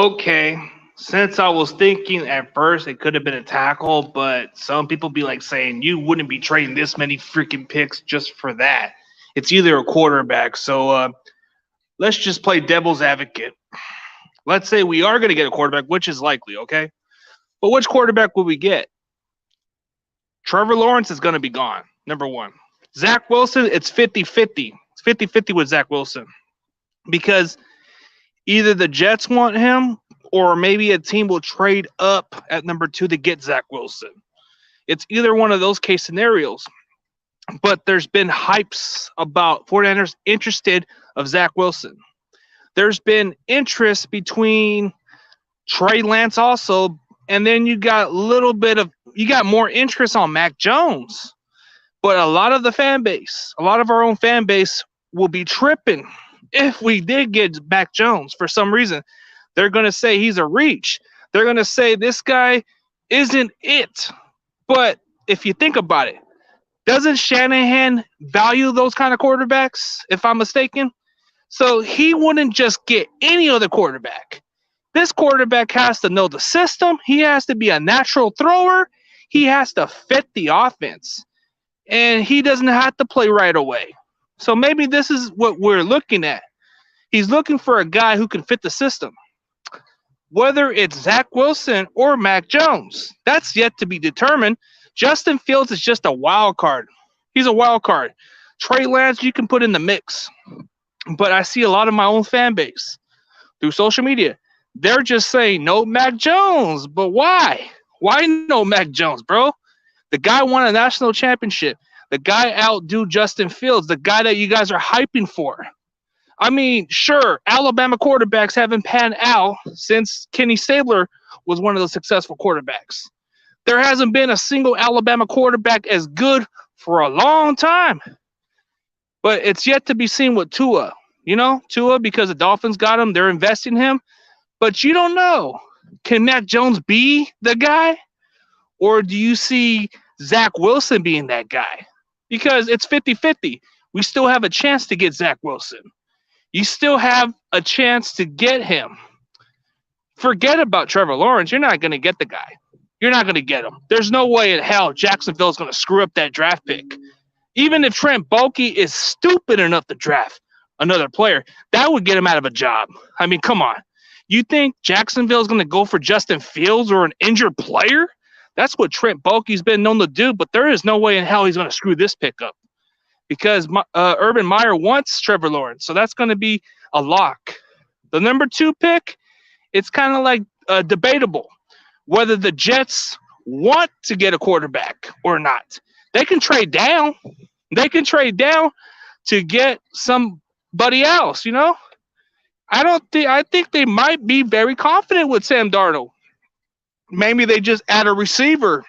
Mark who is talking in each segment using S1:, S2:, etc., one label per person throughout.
S1: Okay. Since I was thinking at first it could have been a tackle, but some people be like saying you wouldn't be trading this many freaking picks just for that. It's either a quarterback. So let's just play devil's advocate. Let's say we are going to get a quarterback, which is likely, okay? But which quarterback will we get? Trevor Lawrence is going to be gone, number one. Zach Wilson, it's 50-50. It's 50-50 with Zach Wilson because either the Jets want him or maybe a team will trade up at number two to get Zach Wilson. It's either one of those case scenarios. But there's been hypes about 49ers interested of Zach Wilson. There's been interest between Trey Lance also, and then you got more interest on Mac Jones. But a lot of the fan base, a lot of our own fan base will be tripping if we did get Mac Jones for some reason. They're going to say he's a reach. They're going to say this guy isn't it. But if you think about it, doesn't Shanahan value those kind of quarterbacks, if I'm mistaken? So he wouldn't just get any other quarterback. This quarterback has to know the system. He has to be a natural thrower. He has to fit the offense. And he doesn't have to play right away. So maybe this is what we're looking at. He's looking for a guy who can fit the system. Whether it's Zach Wilson or Mac Jones, that's yet to be determined. Justin Fields is just a wild card. He's a wild card. Trey Lance, you can put in the mix. But I see a lot of my own fan base through social media. They're just saying, no Mac Jones. But why? Why no Mac Jones, bro? The guy won a national championship. The guy outdo Justin Fields, the guy that you guys are hyping for. I mean, sure, Alabama quarterbacks haven't panned out since Kenny Stabler was one of the successful quarterbacks. There hasn't been a single Alabama quarterback as good for a long time. But it's yet to be seen with Tua. You know, Tua, because the Dolphins got him, they're investing in him. But you don't know. Can Mac Jones be the guy? Or do you see Zach Wilson being that guy? Because it's 50-50. We still have a chance to get Zach Wilson. You still have a chance to get him. Forget about Trevor Lawrence. You're not going to get the guy. You're not going to get him. There's no way in hell Jacksonville is going to screw up that draft pick. Even if Trent Baalke is stupid enough to draft another player, that would get him out of a job. I mean, come on. You think Jacksonville is going to go for Justin Fields or an injured player? That's what Trent Baalke's been known to do, but there is no way in hell he's going to screw this pick up because Urban Meyer wants Trevor Lawrence, so that's going to be a lock. The number 2 pick, it's kind of like debatable whether the Jets want to get a quarterback or not. They can trade down. They can trade down to get somebody else, you know? I think they might be very confident with Sam Darnold. Maybe they just add a receiver.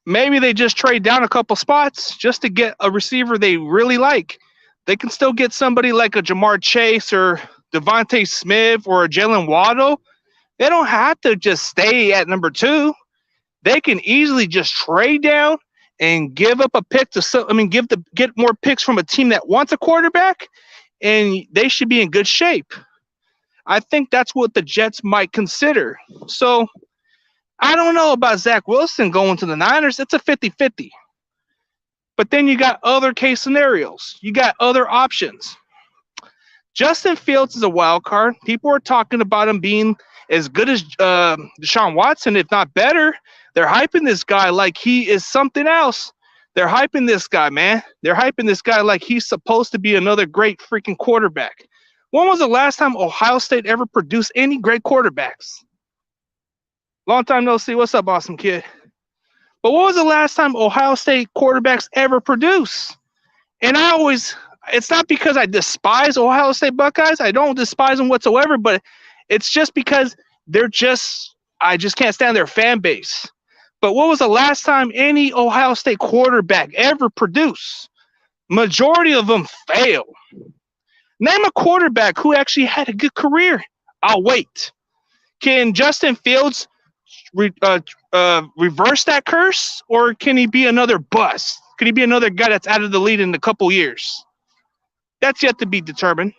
S1: Maybe they just trade down a couple spots just to get a receiver they really like. They can still get somebody like a Jamar Chase or Devontae Smith or a Jalen Waddle. They don't have to just stay at number 2. They can easily just trade down and give up a pick get more picks from a team that wants a quarterback, and they should be in good shape. I think that's what the Jets might consider. So I don't know about Zach Wilson going to the Niners. It's a 50-50. But then you got other case scenarios. You got other options. Justin Fields is a wild card. People are talking about him being as good as Deshaun Watson, if not better. They're hyping this guy like he is something else. They're hyping this guy, man. They're hyping this guy like he's supposed to be another great freaking quarterback. When was the last time Ohio State ever produced any great quarterbacks? Long time no see. What's up, awesome kid? But when was the last time Ohio State quarterbacks ever produced? And it's not because I despise Ohio State Buckeyes. I don't despise them whatsoever, but it's just because I just can't stand their fan base. But when was the last time any Ohio State quarterback ever produced? Majority of them fail. Name a quarterback who actually had a good career. I'll wait. Can Justin Fields reverse that curse, or can he be another bust? Could he be another guy that's out of the league in a couple years? That's yet to be determined.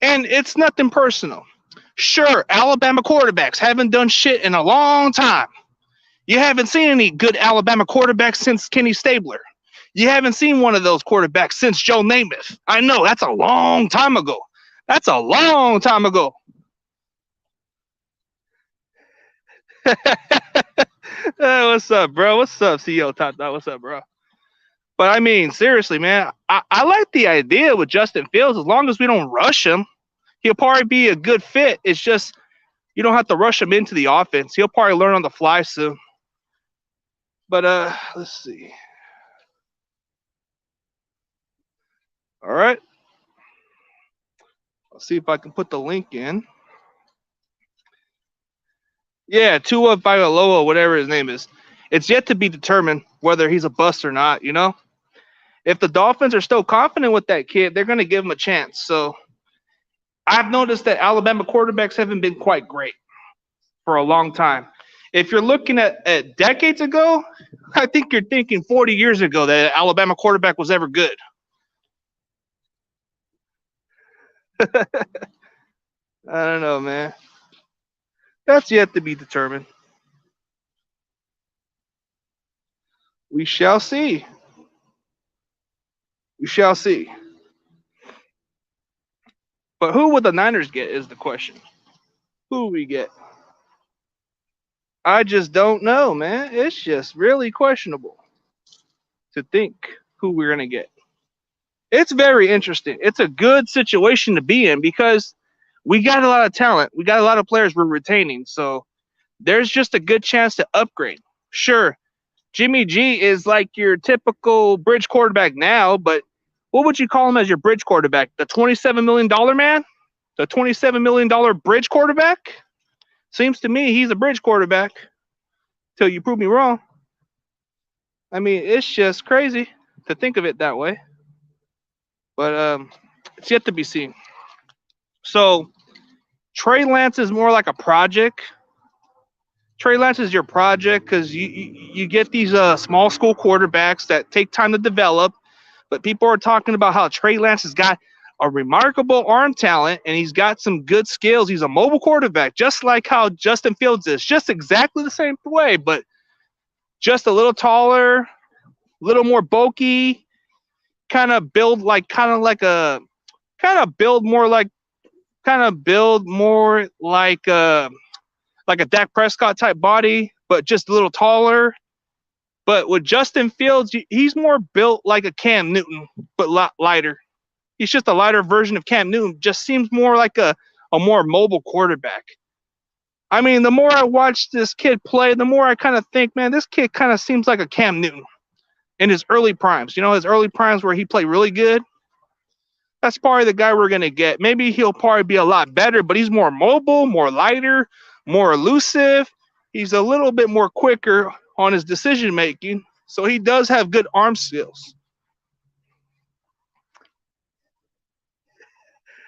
S1: And it's nothing personal. Sure, Alabama quarterbacks haven't done shit in a long time. You haven't seen any good Alabama quarterbacks since Kenny Stabler. You haven't seen one of those quarterbacks since Joe Namath. I know, that's a long time ago. That's a long time ago. Hey, what's up, bro? What's up, CEO Top Dog? What's up, bro? But I mean, seriously, man, I like the idea with Justin Fields as long as we don't rush him. He'll probably be a good fit. It's just you don't have to rush him into the offense. He'll probably learn on the fly soon. But let's see. All right. I'll see if I can put the link in. Yeah, Tua Vailoa, whatever his name is. It's yet to be determined whether he's a bust or not, you know? If the Dolphins are still confident with that kid, they're going to give him a chance. So I've noticed that Alabama quarterbacks haven't been quite great for a long time. If you're looking at decades ago, I think you're thinking 40 years ago that Alabama quarterback was ever good. I don't know, man. That's yet to be determined. We shall see. We shall see. But who would the Niners get is the question. Who we get? I just don't know, man. It's just really questionable to think who we're going to get. It's very interesting. It's a good situation to be in because we got a lot of talent. We got a lot of players we're retaining. So there's just a good chance to upgrade. Sure, Jimmy G is like your typical bridge quarterback now, but what would you call him as your bridge quarterback? The $27 million man? The $27 million bridge quarterback? Seems to me he's a bridge quarterback till you prove me wrong. I mean, it's just crazy to think of it that way. But it's yet to be seen. So Trey Lance is more like a project. Trey Lance is your project because you get these small school quarterbacks that take time to develop. But people are talking about how Trey Lance has got a remarkable arm talent and he's got some good skills. He's a mobile quarterback, just like how Justin Fields is, just exactly the same way, but just a little taller, a little more bulky, kind of build more like a Dak Prescott type body, but just a little taller. But with Justin Fields, he's more built like a Cam Newton, but lighter. He's just a lighter version of Cam Newton. Just seems more like a more mobile quarterback. I mean, the more I watch this kid play, the more I kind of think, man, this kid kind of seems like a Cam Newton in his early primes. You know, his early primes where he played really good. That's probably the guy we're going to get. Maybe he'll probably be a lot better, but he's more mobile, more lighter, more elusive. He's a little bit more quicker on his decision making, so he does have good arm skills.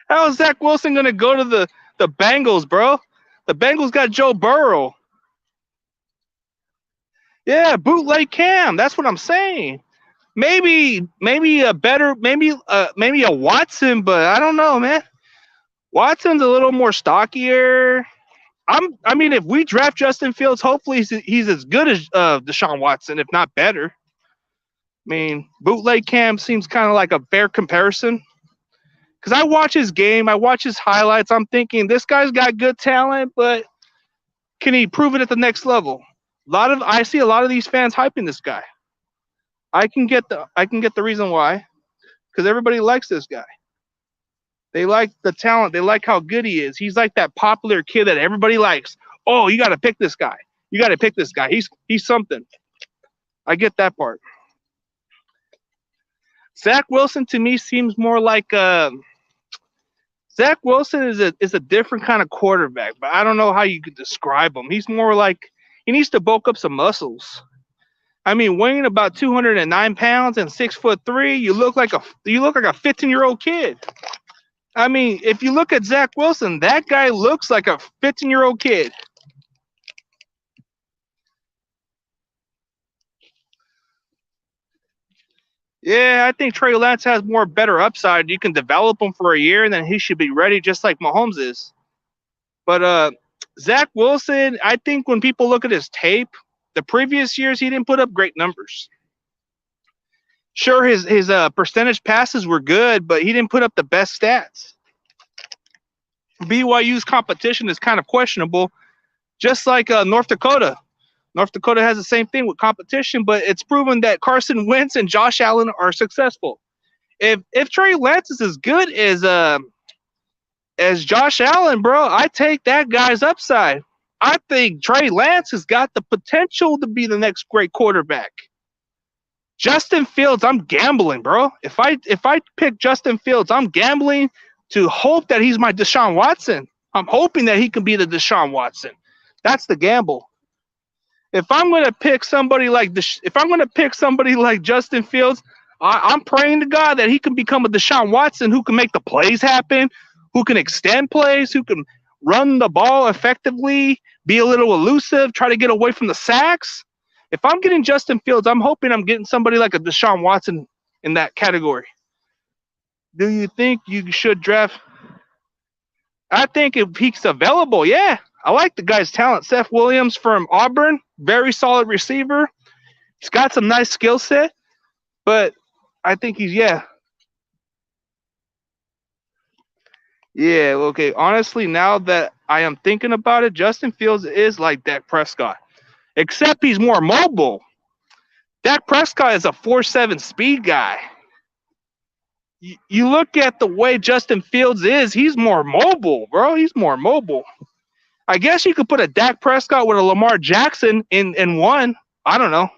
S1: How is Zach Wilson going to go to the Bengals, bro? The Bengals got Joe Burrow. Yeah, bootleg Cam. That's what I'm saying. Maybe a Watson, but I don't know, man. Watson's a little more stockier. I mean, if we draft Justin Fields, hopefully he's as good as Deshaun Watson, if not better. I mean, bootleg Cam seems kind of like a fair comparison. Because I watch his game, I watch his highlights. I'm thinking this guy's got good talent, but can he prove it at the next level? I see a lot of these fans hyping this guy. I can get the reason why, because everybody likes this guy. They like the talent. They like how good he is. He's like that popular kid that everybody likes. Oh, you got to pick this guy. You got to pick this guy. He's something. I get that part. Zach Wilson to me seems more like Zach Wilson is a different kind of quarterback, but I don't know how you could describe him. He's more like he needs to bulk up some muscles. I mean, weighing about 209 pounds and 6'3", you look like a 15-year-old kid. I mean, if you look at Zach Wilson, that guy looks like a 15-year-old kid. Yeah, I think Trey Lance has more better upside. You can develop him for a year, and then he should be ready, just like Mahomes is. But Zach Wilson, I think when people look at his tape, the previous years he didn't put up great numbers. Sure, his percentage passes were good, but he didn't put up the best stats. BYU's competition is kind of questionable, just like North Dakota. North Dakota has the same thing with competition, but it's proven that Carson Wentz and Josh Allen are successful. If Trey Lance is as good as Josh Allen, bro, I take that guy's upside. I think Trey Lance has got the potential to be the next great quarterback. Justin Fields, I'm gambling, bro. If I pick Justin Fields, I'm gambling to hope that he's my Deshaun Watson. I'm hoping that he can be the Deshaun Watson. That's the gamble. If I'm gonna pick somebody like Justin Fields, I'm praying to God that he can become a Deshaun Watson who can make the plays happen, who can extend plays, who can run the ball effectively, be a little elusive, try to get away from the sacks. If I'm getting Justin Fields, I'm hoping I'm getting somebody like a Deshaun Watson in that category. Do you think you should draft? I think if he's available, yeah. I like the guy's talent. Seth Williams from Auburn, very solid receiver. He's got some nice skill set, but I think yeah. Yeah, okay. Honestly, now that I am thinking about it, Justin Fields is like Dak Prescott, except he's more mobile. Dak Prescott is a 4.7 speed guy. You look at the way Justin Fields is, he's more mobile, bro. He's more mobile. I guess you could put a Dak Prescott with a Lamar Jackson in one. I don't know.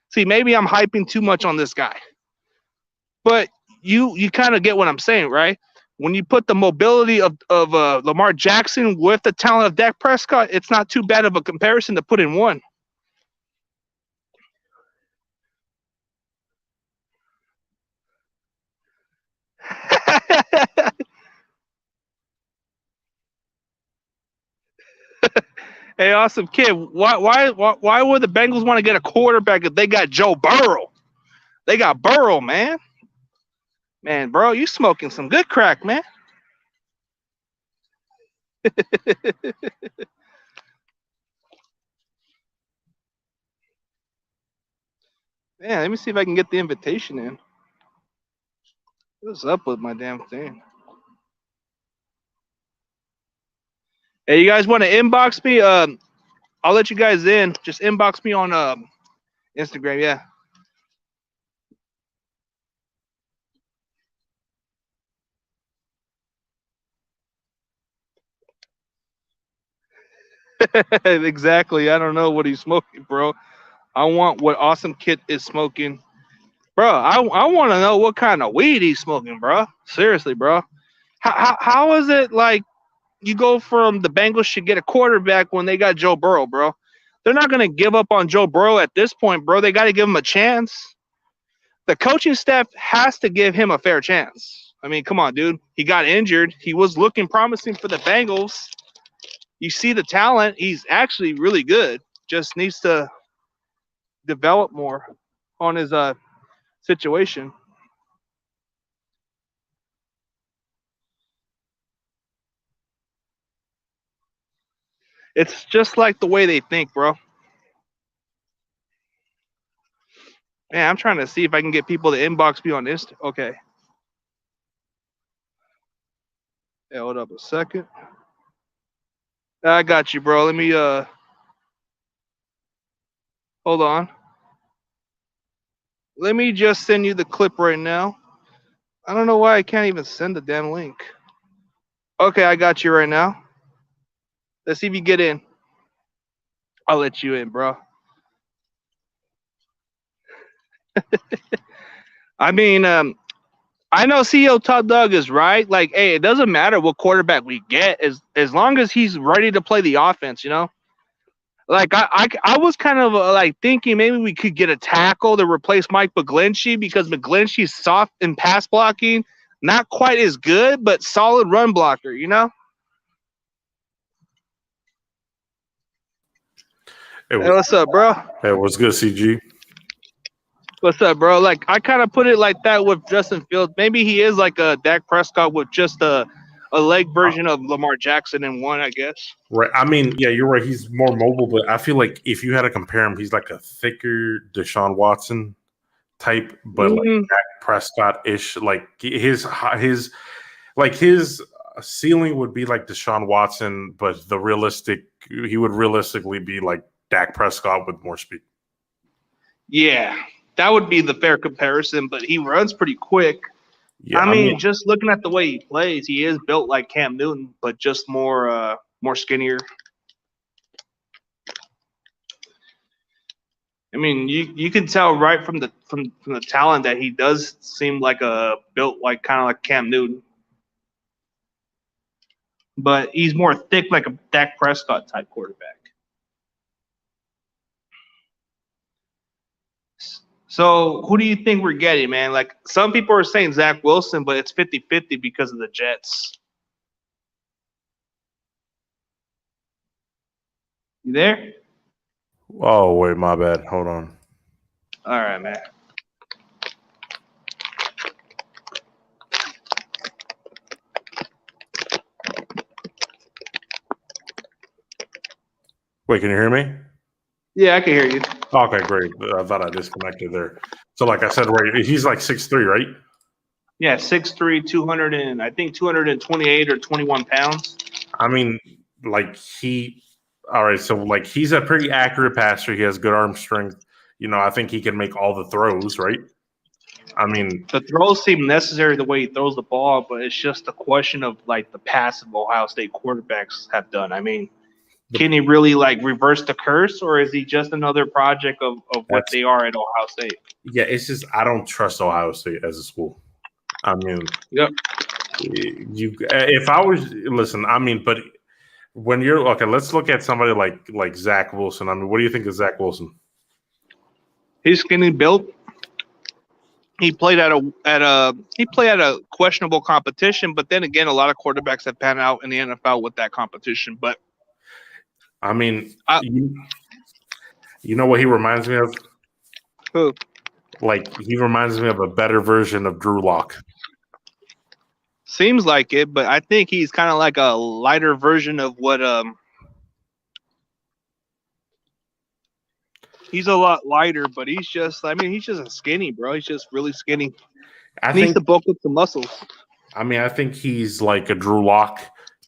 S1: See, maybe I'm hyping too much on this guy. But you kind of get what I'm saying, right? When you put the mobility of Lamar Jackson with the talent of Dak Prescott, it's not too bad of a comparison to put in one. Hey, awesome kid. Why would the Bengals want to get a quarterback if they got Joe Burrow? They got Burrow, man. Man, bro, you smoking some good crack, man. Man, let me see if I can get the invitation in. What's up with my damn thing? Hey, you guys want to inbox me? I'll let you guys in. Just inbox me on Instagram. Yeah. Exactly. I don't know what he's smoking, bro. I want what Awesome Kit is smoking. Bro, I want to know what kind of weed he's smoking, bro. Seriously, bro. How is it like you go from the Bengals should get a quarterback when they got Joe Burrow, bro? They're not going to give up on Joe Burrow at this point, bro. They got to give him a chance. The coaching staff has to give him a fair chance. I mean, come on, dude. He got injured. He was looking promising for the Bengals. You see the talent. He's actually really good. Just needs to develop more on his situation. It's just like the way they think, bro. Man, I'm trying to see if I can get people to inbox me on Insta. Okay. Yeah, hold up a second. I got you, bro. Let me hold on. Let me just send you the clip right now. I don't know why I can't even send the damn link. Okay, I got you right now. Let's see if you get in. I'll let you in, bro. I mean, I know CEO Todd Doug is right. Like, hey, it doesn't matter what quarterback we get as long as he's ready to play the offense, you know? Like I was kind of like thinking maybe we could get a tackle to replace Mike McGlinchey because McGlinchey's soft in pass blocking, not quite as good, but solid run blocker, you know? Hey, what's up, bro?
S2: Hey, what's good, CG?
S1: What's up, bro? Like I kind of put it like that with Justin Fields. Maybe he is like a Dak Prescott with just a leg version of Lamar Jackson in one, I guess.
S2: Right. I mean, yeah, you're right. He's more mobile, but I feel like if you had to compare him, he's like a thicker Deshaun Watson type, but like Dak Prescott-ish. Like his ceiling would be like Deshaun Watson, but he would realistically be like Dak Prescott with more speed.
S1: Yeah, that would be the fair comparison, but he runs pretty quick. Yeah, I mean, just looking at the way he plays, he is built like Cam Newton, but just more skinnier. I mean, you can tell right from the talent that he does seem like built like kind of like Cam Newton, but he's more thick like a Dak Prescott type quarterback. So who do you think we're getting, man? Like some people are saying Zach Wilson, but it's 50-50 because of the Jets. You there?
S2: Oh, wait, my bad. Hold on.
S1: All right, man.
S2: Wait, can you hear me?
S1: Yeah, I can hear you.
S2: Okay, great. I thought I disconnected there. So, like I said, right, he's like 6'3", right?
S1: Yeah, 6'3", 200 and I think 228 or 21 pounds.
S2: I mean, like all right, so like he's a pretty accurate passer. He has good arm strength. You know, I think he can make all the throws, right? I mean,
S1: the throws seem necessary the way he throws the ball, but it's just a question of like the passive Ohio State quarterbacks have done. I mean, can he really like reverse the curse, or is he just another project of what they are at Ohio State?
S2: Yeah, it's just I don't trust Ohio State as a school. I mean,
S1: yep.
S2: If I was but when you're okay, let's look at somebody like Zach Wilson. I mean, what do you think of Zach Wilson?
S1: He's skinny built. He played at a questionable competition, but then again, a lot of quarterbacks have panned out in the NFL with that competition. But
S2: I mean, you know what he reminds me of?
S1: Who?
S2: Like he reminds me of a better version of Drew Lock.
S1: Seems like it, but I think he's kind of like a lighter version of what he's a lot lighter, but he's just a skinny, bro. He's just really skinny. He needs to bulk up some muscles.
S2: I mean, I think he's like a Drew Lock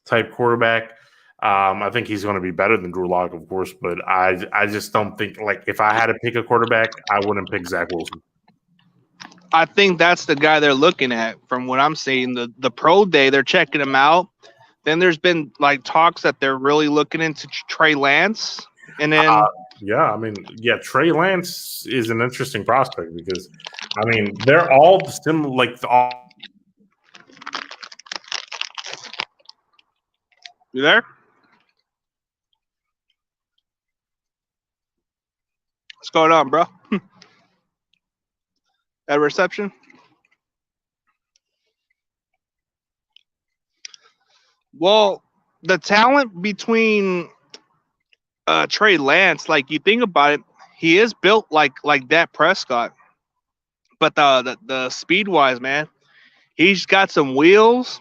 S2: type quarterback. I think he's going to be better than Drew Lock, of course, but I just don't think like if I had to pick a quarterback, I wouldn't pick Zach Wilson.
S1: I think that's the guy they're looking at from what I'm seeing. The pro day, they're checking him out. Then there's been like talks that they're really looking into Trey Lance. And then
S2: Trey Lance is an interesting prospect because I mean they're all similar
S1: You there? What's going on, bro? At reception? Well, the talent between Trey Lance, like you think about it, he is built like Dak Prescott. But the speed wise, man, he's got some wheels.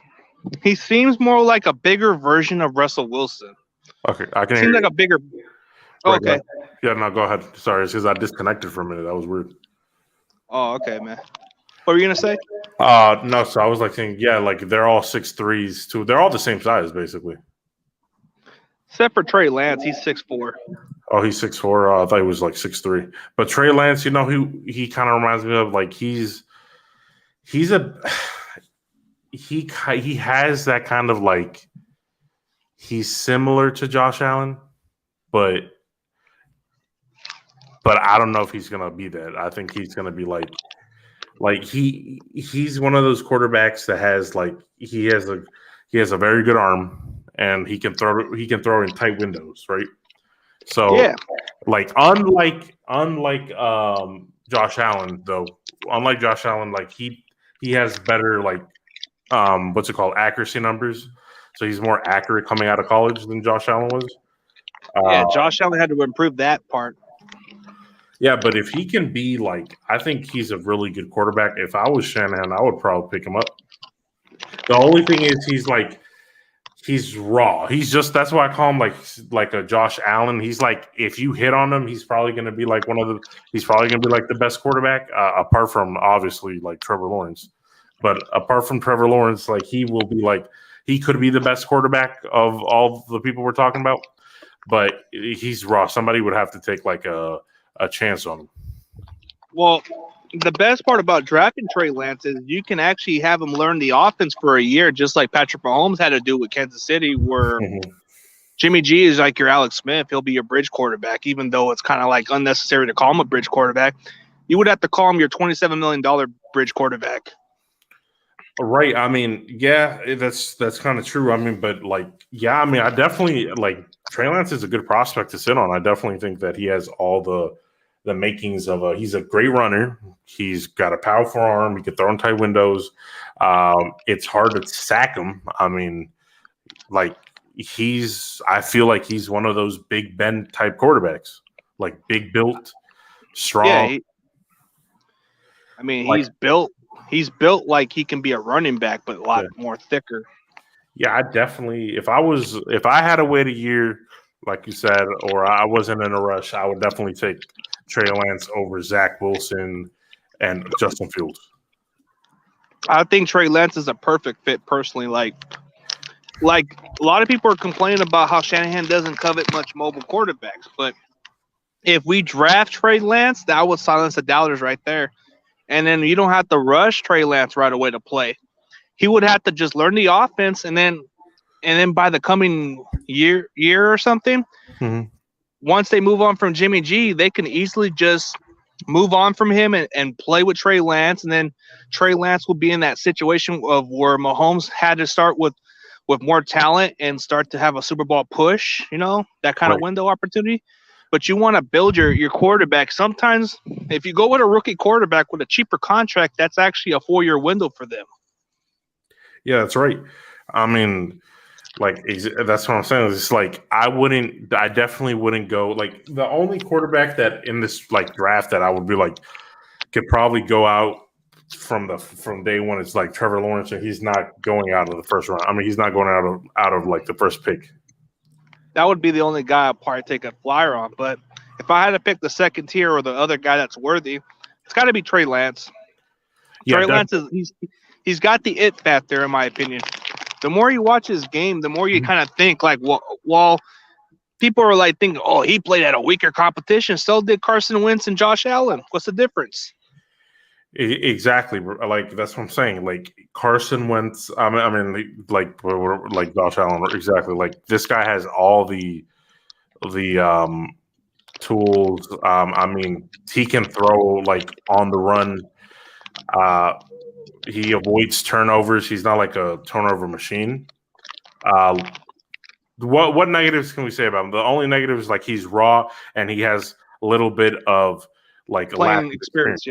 S1: He seems more like a bigger version of Russell Wilson.
S2: Okay, I can hear
S1: seems
S2: you.
S1: like a bigger. Okay.
S2: Yeah, no, go ahead. Sorry, it's because I disconnected for a minute. That was weird.
S1: Oh, okay, man. What were you gonna say?
S2: No. So I was like saying, yeah, like they're all 6'3s too. They're all the same size, basically.
S1: Except for Trey Lance, he's 6'4".
S2: Oh, he's 6'4". I thought he was like 6'3". But Trey Lance, you know, he kind of reminds me of like he has that kind of like he's similar to Josh Allen, but I don't know if he's gonna be that. I think he's gonna be like he's one of those quarterbacks that has like he has a very good arm and he can throw in tight windows, right? So
S1: yeah,
S2: like unlike Josh Allen though, like he has better like what's it called, accuracy numbers. So he's more accurate coming out of college than Josh Allen was.
S1: Yeah, Josh Allen had to improve that part.
S2: Yeah, but if he can be like, I think he's a really good quarterback. If I was Shanahan, I would probably pick him up. The only thing is, he's raw. He's just that's why I call him like a Josh Allen. He's like if you hit on him, he's probably going to be like he's probably going to be like the best quarterback apart from obviously like Trevor Lawrence. But apart from Trevor Lawrence, like he will be like he could be the best quarterback of all the people we're talking about. But he's raw. Somebody would have to take like a chance on him.
S1: Well, the best part about drafting Trey Lance is you can actually have him learn the offense for a year, just like Patrick Mahomes had to do with Kansas City, where Jimmy G is like your Alex Smith. He'll be your bridge quarterback, even though it's kind of like unnecessary to call him a bridge quarterback. You would have to call him your $27 million bridge quarterback.
S2: Right. I mean, yeah, that's kind of true. I mean, but like, yeah, I mean, I definitely like Trey Lance is a good prospect to sit on. I definitely think that he has all the makings of he's a great runner. He's got a powerful arm. He can throw in tight windows. It's hard to sack him. I mean, like I feel like he's one of those Big Ben type quarterbacks, like big built, strong.
S1: Yeah, he's built like he can be a running back, but a lot more thicker.
S2: Yeah, I definitely if I had to wait a year, like you said, or I wasn't in a rush, I would definitely take Trey Lance over Zach Wilson and Justin Fields.
S1: I think Trey Lance is a perfect fit personally. Like a lot of people are complaining about how Shanahan doesn't covet much mobile quarterbacks, but if we draft Trey Lance, that would silence the doubters right there. And then you don't have to rush Trey Lance right away to play. He would have to just learn the offense, and then by the coming year or something, once they move on from Jimmy G, they can easily just move on from him and play with Trey Lance, and then Trey Lance will be in that situation of where Mahomes had to start with more talent and start to have a Super Bowl push, that kind of window opportunity. But you want to build your quarterback. Sometimes if you go with a rookie quarterback with a cheaper contract, that's actually a 4-year window for them.
S2: Yeah, that's right. I mean, like that's what I'm saying. It's like I definitely wouldn't go. Like the only quarterback that in this like draft that I would be like could probably go out from day one is like Trevor Lawrence, and he's not going out of the first round. I mean, he's not going out of like the first pick.
S1: That would be the only guy I'd probably take a flyer on. But if I had to pick the second tier or the other guy that's worthy, it's got to be Trey Lance. Trey Lance he's got the it factor, in my opinion. The more you watch his game, the more you kind of think like, well, people are like thinking, oh, he played at a weaker competition. So did Carson Wentz and Josh Allen. What's the difference?
S2: Exactly. Like that's what I'm saying. Like Carson Wentz. I mean, like Josh Allen. Exactly. Like this guy has all the tools. I mean, he can throw like on the run. He avoids turnovers. He's not like a turnover machine. What negatives can we say about him? The only negative is like he's raw and he has a little bit of like
S1: playing experience.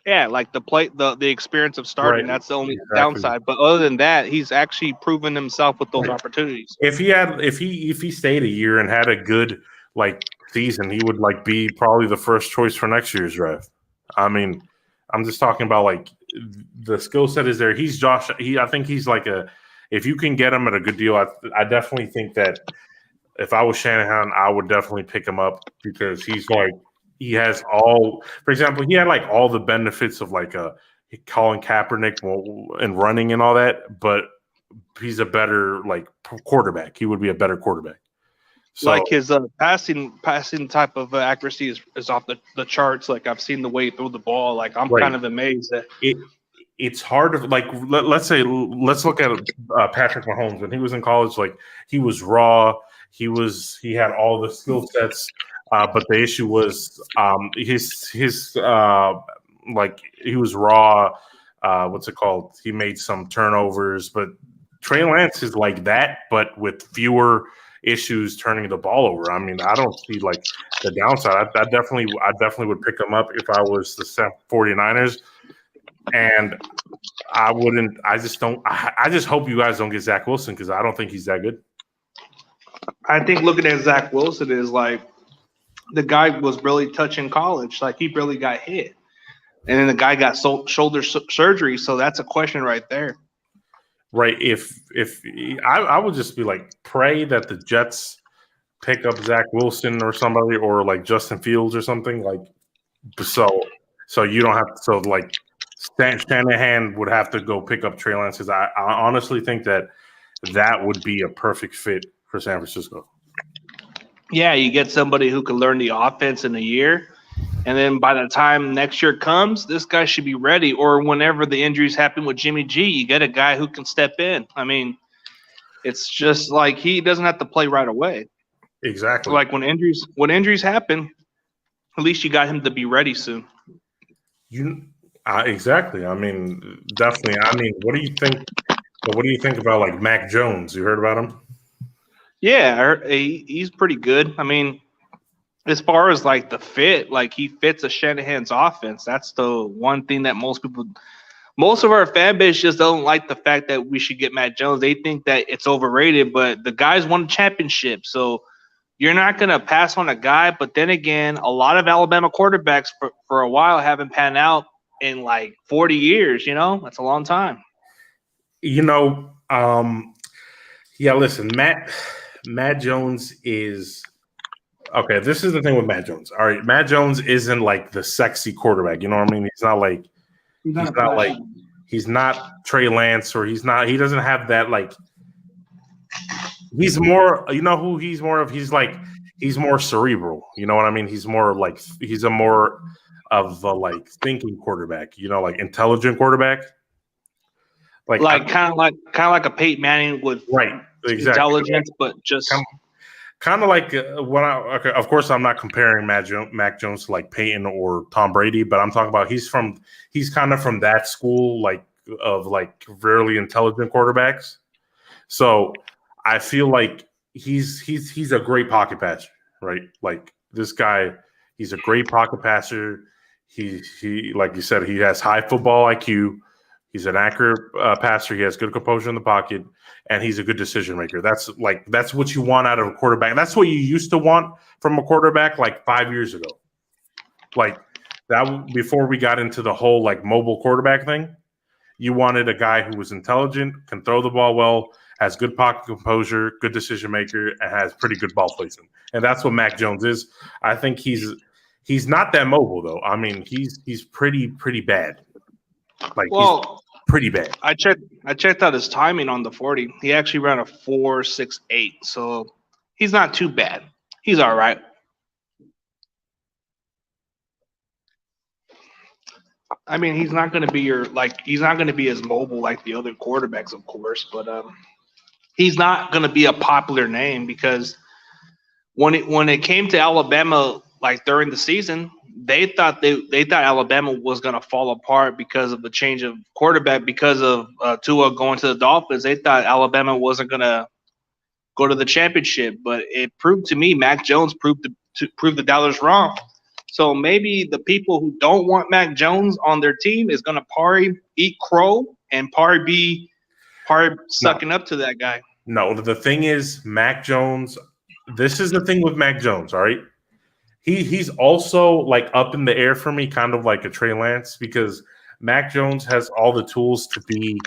S1: Yeah, like the experience of starting. Right. That's the only downside. But other than that, he's actually proven himself with those opportunities.
S2: If he stayed a year and had a good like season, he would like be probably the first choice for next year's draft. I mean, I'm just talking about like the skill set is there. He's Josh. I think he's like if you can get him at a good deal, I definitely think that if I was Shanahan, I would definitely pick him up because he's like he has all. For example, he had like all the benefits of like Colin Kaepernick and running and all that, but he's a better like quarterback. He would be a better quarterback.
S1: So, like his passing type of accuracy is off the charts. Like I've seen the way he threw the ball. Like I'm kind of amazed that
S2: it's hard to like. Let's look at Patrick Mahomes when he was in college. Like he was raw. He had all the skill sets, but the issue was his like he was raw. What's it called? He made some turnovers, but Trey Lance is like that, but with fewer issues turning the ball over. I mean, I don't see like the downside. I definitely would pick him up if I was the 49ers. And I just hope you guys don't get Zach Wilson because I don't think he's that good.
S1: I think looking at Zach Wilson is like the guy was really touching college. Like he really got hit, and then the guy got shoulder surgery. So that's a question right there.
S2: Right. If I would just be like, pray that the Jets pick up Zach Wilson or somebody, or like Justin Fields or something, like so you don't have to. So like Shanahan would have to go pick up Trey Lance, because I honestly think that would be a perfect fit for San Francisco.
S1: Yeah, you get somebody who can learn the offense in a year, and then by the time next year comes, this guy should be ready. Or whenever the injuries happen with Jimmy G, you get a guy who can step in. I mean, it's just like he doesn't have to play right away.
S2: Exactly.
S1: Like when injuries happen, at least you got him to be ready soon.
S2: Exactly. I mean, definitely. I mean, what do you think? What do you think about like Mac Jones? You heard about him?
S1: Yeah, he's pretty good. I mean, as far as like the fit, like he fits a Shanahan's offense. That's the one thing that most of our fan base just don't like, the fact that we should get Mac Jones. They think that it's overrated, but the guy's won a championship, so you're not going to pass on a guy. But then again, a lot of Alabama quarterbacks for a while haven't panned out in like 40 years. You know, that's a long time.
S2: You know, yeah. Listen, Matt Jones is okay. This is the thing with Matt Jones. All right, Matt Jones isn't like the sexy quarterback. You know what I mean? He's not Trey Lance, or he doesn't have that like. He's more. You know who he's more of? He's more cerebral. You know what I mean? He's more like he's a more of a like thinking quarterback. You know, like intelligent quarterback.
S1: Like kind of like a Peyton Manning with intelligence, but just
S2: kind of like of course, I'm not comparing Mac Jones to like Peyton or Tom Brady, but I'm talking about he's kind of from that school, like of like really intelligent quarterbacks. So I feel like he's a great pocket passer, right? Like this guy, he's a great pocket passer. He like you said, he has high football IQ. He's an accurate passer. He has good composure in the pocket, and he's a good decision maker. That's what you want out of a quarterback. That's what you used to want from a quarterback like 5 years ago. Like that before we got into the whole like mobile quarterback thing. You wanted a guy who was intelligent, can throw the ball well, has good pocket composure, good decision maker, and has pretty good ball placement. And that's what Mac Jones is. I think he's not that mobile though. I mean, he's pretty bad. Like he's pretty bad.
S1: I checked out his timing on the 40. He actually ran a 4.68, so he's not too bad. He's all right. I mean, he's not going to be as mobile like the other quarterbacks, of course, but he's not going to be a popular name, because when it came to Alabama, like during the season, they thought Alabama was going to fall apart because of the change of quarterback, because of Tua going to the Dolphins. They thought Alabama wasn't going to go to the championship, but it proved to me Mac Jones proved the doubters wrong. So maybe the people who don't want Mac Jones on their team is going to probably eat crow and probably be sucking up to that guy.
S2: No, the thing is, Mac Jones. This is the thing with Mac Jones. All right. He's also like up in the air for me, kind of like a Trey Lance, because Mac Jones has all the tools to be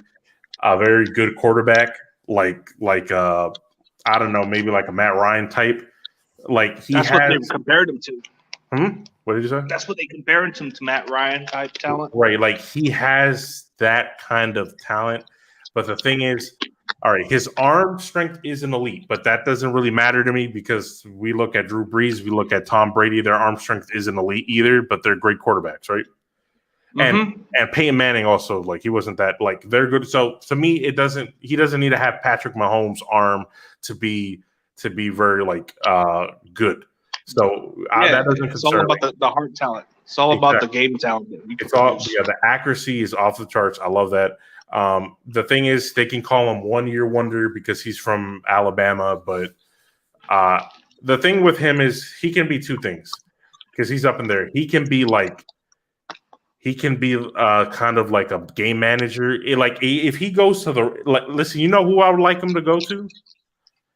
S2: a very good quarterback, like I don't know, maybe like a Matt Ryan type. Like
S1: that's what they compared him to.
S2: What did you say?
S1: That's what they compared him to, Matt Ryan type talent.
S2: Right, like he has that kind of talent, but the thing is, all right, his arm strength is an elite, but that doesn't really matter to me, because we look at Drew Brees, we look at Tom Brady, their arm strength isn't elite either, but they're great quarterbacks, right? Mm-hmm. And Peyton Manning also, like he wasn't that, like they're good. So to me, he doesn't need to have Patrick Mahomes' arm to be very like good. So that doesn't concern me.
S1: It's all about the heart talent. It's all about the game talent.
S2: The accuracy is off the charts. I love that. The thing is, they can call him 1 year wonder because he's from Alabama, but the thing with him is he can be two things, because he's up in there. He can be kind of like a game manager. If he goes to listen, you know who I would like him to go to?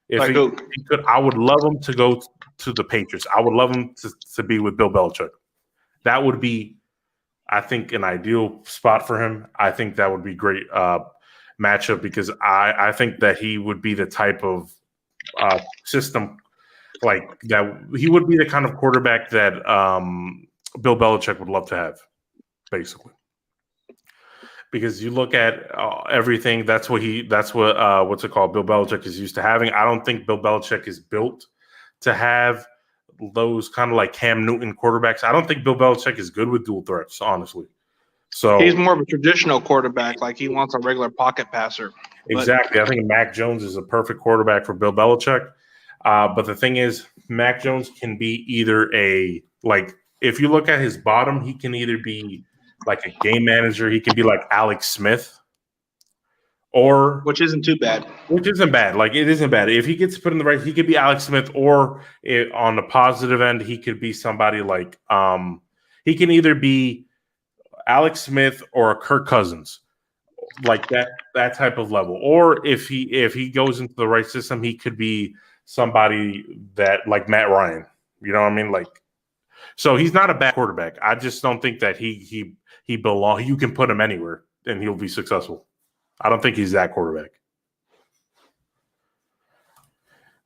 S2: If he could, I would love him to go to the Patriots. I would love him to be with Bill Belichick. That would be, I think, an ideal spot for him. I think that would be great matchup because I think that he would be the type of system like that. He would be the kind of quarterback that Bill Belichick would love to have, basically. Because you look at everything, that's what what's it called? Bill Belichick is used to having. I don't think Bill Belichick is built to have those kind of like Cam Newton quarterbacks. I don't think Bill Belichick is good with dual threats, honestly. So
S1: he's more of a traditional quarterback, like he wants a regular pocket passer.
S2: Exactly. I think Mac Jones is a perfect quarterback for Bill Belichick. But the thing is, Mac Jones can be either if you look at his bottom, he can either be like a game manager, he can be like Alex Smith,
S1: which isn't too bad.
S2: Which isn't bad. Like, it isn't bad. If he gets put in the right, he could be Alex Smith, or on the positive end, he could be somebody like he can either be Alex Smith or a Kirk Cousins, like that type of level. Or if he goes into the right system, he could be somebody that like Matt Ryan. You know what I mean? Like, so he's not a bad quarterback. I just don't think that he belongs. You can put him anywhere and he'll be successful. I don't think he's that quarterback.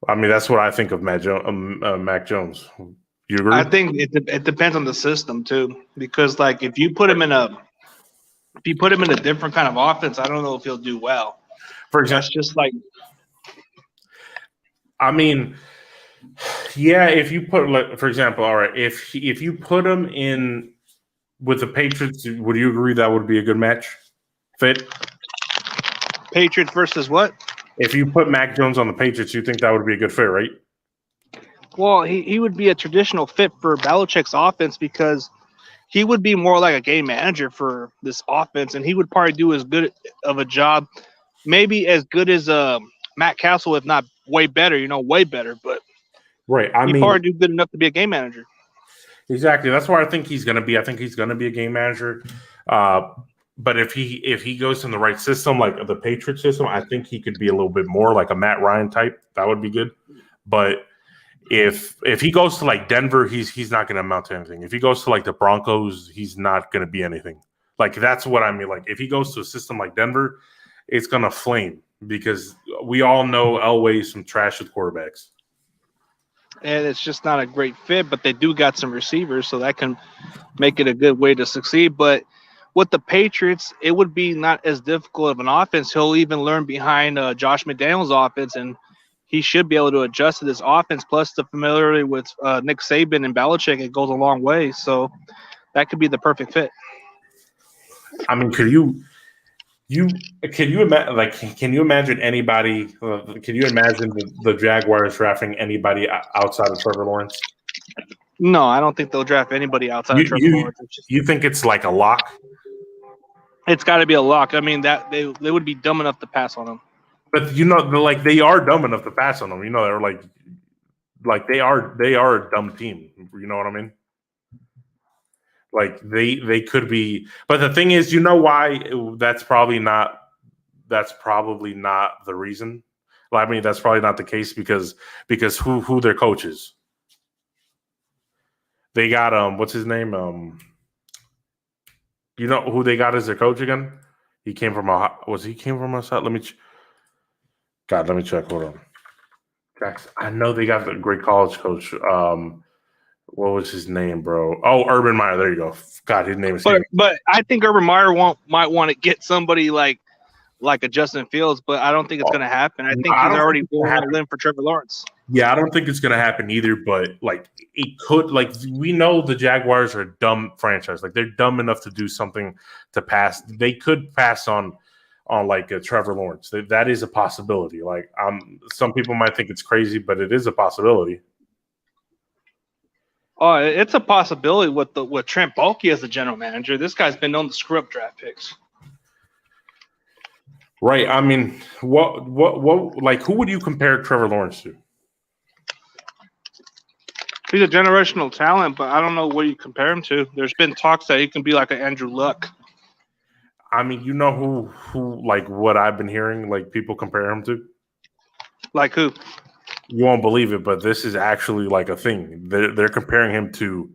S2: I mean, that's what I think of Mac Jones. You agree?
S1: I think it depends on the system too, because like if you put him in a different kind of offense, I don't know if he'll do well.
S2: For example,
S1: that's just like,
S2: I mean, yeah. If you put, like, for example, all right, if you put him in with the Patriots, would you agree that would be a good match fit?
S1: Patriots versus what?
S2: If you put Mac Jones on the Patriots, you think that would be a good fit, right?
S1: Well, he would be a traditional fit for Belichick's offense because he would be more like a game manager for this offense, and he would probably do as good of a job, maybe as good as Matt Castle, if not way better. Way better. But
S2: right,
S1: he probably do good enough to be a game manager.
S2: Exactly. That's where I think he's going to be. I think he's going to be a game manager. But if he goes in the right system, like the Patriot system, I think he could be a little bit more like a Matt Ryan type. That would be good. But if he goes to like Denver, he's not going to amount to anything. If he goes to like the Broncos, he's not going to be anything. Like, that's what I mean. Like, if he goes to a system like Denver, it's going to flame because we all know Elway's some trash with quarterbacks.
S1: And it's just not a great fit, but they do got some receivers, so that can make it a good way to succeed. But with the Patriots, it would be not as difficult of an offense. He'll even learn behind Josh McDaniels' offense, and he should be able to adjust to this offense. Plus, the familiarity with Nick Saban and Belichick, it goes a long way. So that could be the perfect fit.
S2: I mean, can you imagine anybody? Can you imagine the Jaguars drafting anybody outside of Trevor Lawrence?
S1: No, I don't think they'll draft anybody outside of Trevor Lawrence.
S2: You think it's like a lock?
S1: It's got to be a lock. I mean, that they would be dumb enough to pass on him.
S2: But they are dumb enough to pass on them. They're like they are a dumb team. You know what I mean? Like they could be, but the thing is, why that's probably not the reason. Well, I mean, that's probably not the case because who their coach is. They got what's his name? You know who they got as their coach again? He came from outside? Let me check. Hold on. Jackson. I know they got the great college coach. What was his name, bro? Oh, Urban Meyer. There you go. God, his name is.
S1: But I think Urban Meyer might want to get somebody like a Justin Fields, but I don't think it's going to happen. I think he's already all in for Trevor Lawrence.
S2: Yeah, I don't think it's going to happen either. But like, it could. Like, we know the Jaguars are a dumb franchise. Like, they're dumb enough to do something to pass. They could pass on like Trevor Lawrence. That is a possibility. Like, some people might think it's crazy, but it is a possibility.
S1: Oh, it's a possibility with Trent Baalke as the general manager. This guy's been known to screw up draft picks.
S2: Right. I mean, what like, who would you compare Trevor Lawrence to?
S1: He's a generational talent, but I don't know what you compare him to. There's been talks that he can be like an Andrew Luck.
S2: I mean, who like what I've been hearing, like people compare him to?
S1: Like who?
S2: You won't believe it, but this is actually like a thing. They're comparing him to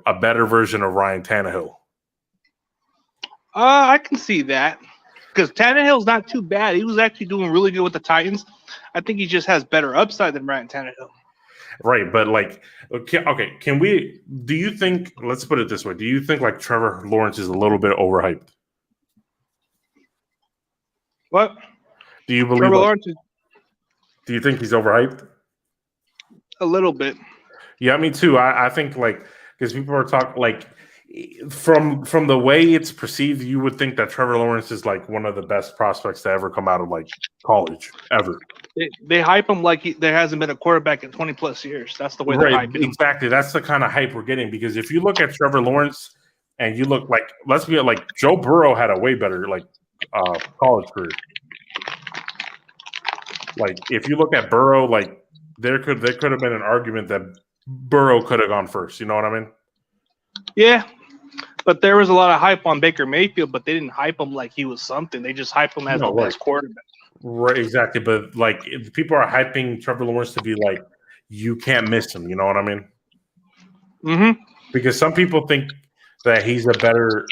S2: a better version of Ryan Tannehill.
S1: I can see that because Tannehill's not too bad. He was actually doing really good with the Titans. I think he just has better upside than Ryan Tannehill.
S2: Right, but like, okay, can we? Do you think? Let's put it this way: do you think like Trevor Lawrence is a little bit overhyped?
S1: What?
S2: Do you believe?
S1: Trevor Lawrence?
S2: Do you think he's overhyped?
S1: A little bit.
S2: Yeah, me too. I think like because people are talking like from the way it's perceived, you would think that Trevor Lawrence is like one of the best prospects to ever come out of like college ever.
S1: They hype him like there hasn't been a quarterback in 20 plus years. That's the way they're hyping him.
S2: Exactly. That's the kind of hype we're getting because if you look at Trevor Lawrence and you look like, let's be like Joe Burrow had a way better like college career. Like if you look at Burrow, like there could have been an argument that Burrow could have gone first. You know what I mean?
S1: Yeah. But there was a lot of hype on Baker Mayfield, but they didn't hype him like he was something. They just hype him as the best quarterback.
S2: Right, exactly. But like, if people are hyping Trevor Lawrence to be like, you can't miss him. You know what I mean?
S1: Mm-hmm.
S2: Because some people think that he's a better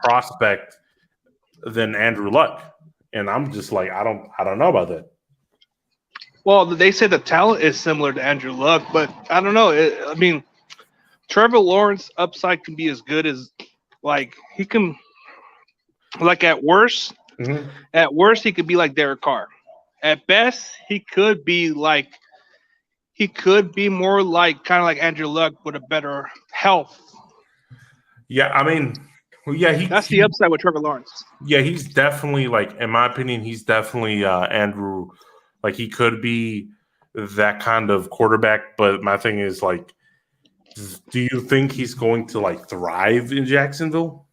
S2: prospect than Andrew Luck, and I'm just like, I don't know about that.
S1: Well, they say the talent is similar to Andrew Luck, but I don't know. I mean, Trevor Lawrence upside can be as good as like he can. Like at worst. Mm-hmm. At worst, he could be like Derek Carr. At best, he could be more like kind of like Andrew Luck with a better health.
S2: Yeah, I mean,
S1: that's the upside with Trevor Lawrence.
S2: Yeah, he's definitely like, in my opinion, he's definitely Andrew. Like he could be that kind of quarterback, but my thing is like, do you think he's going to like thrive in Jacksonville?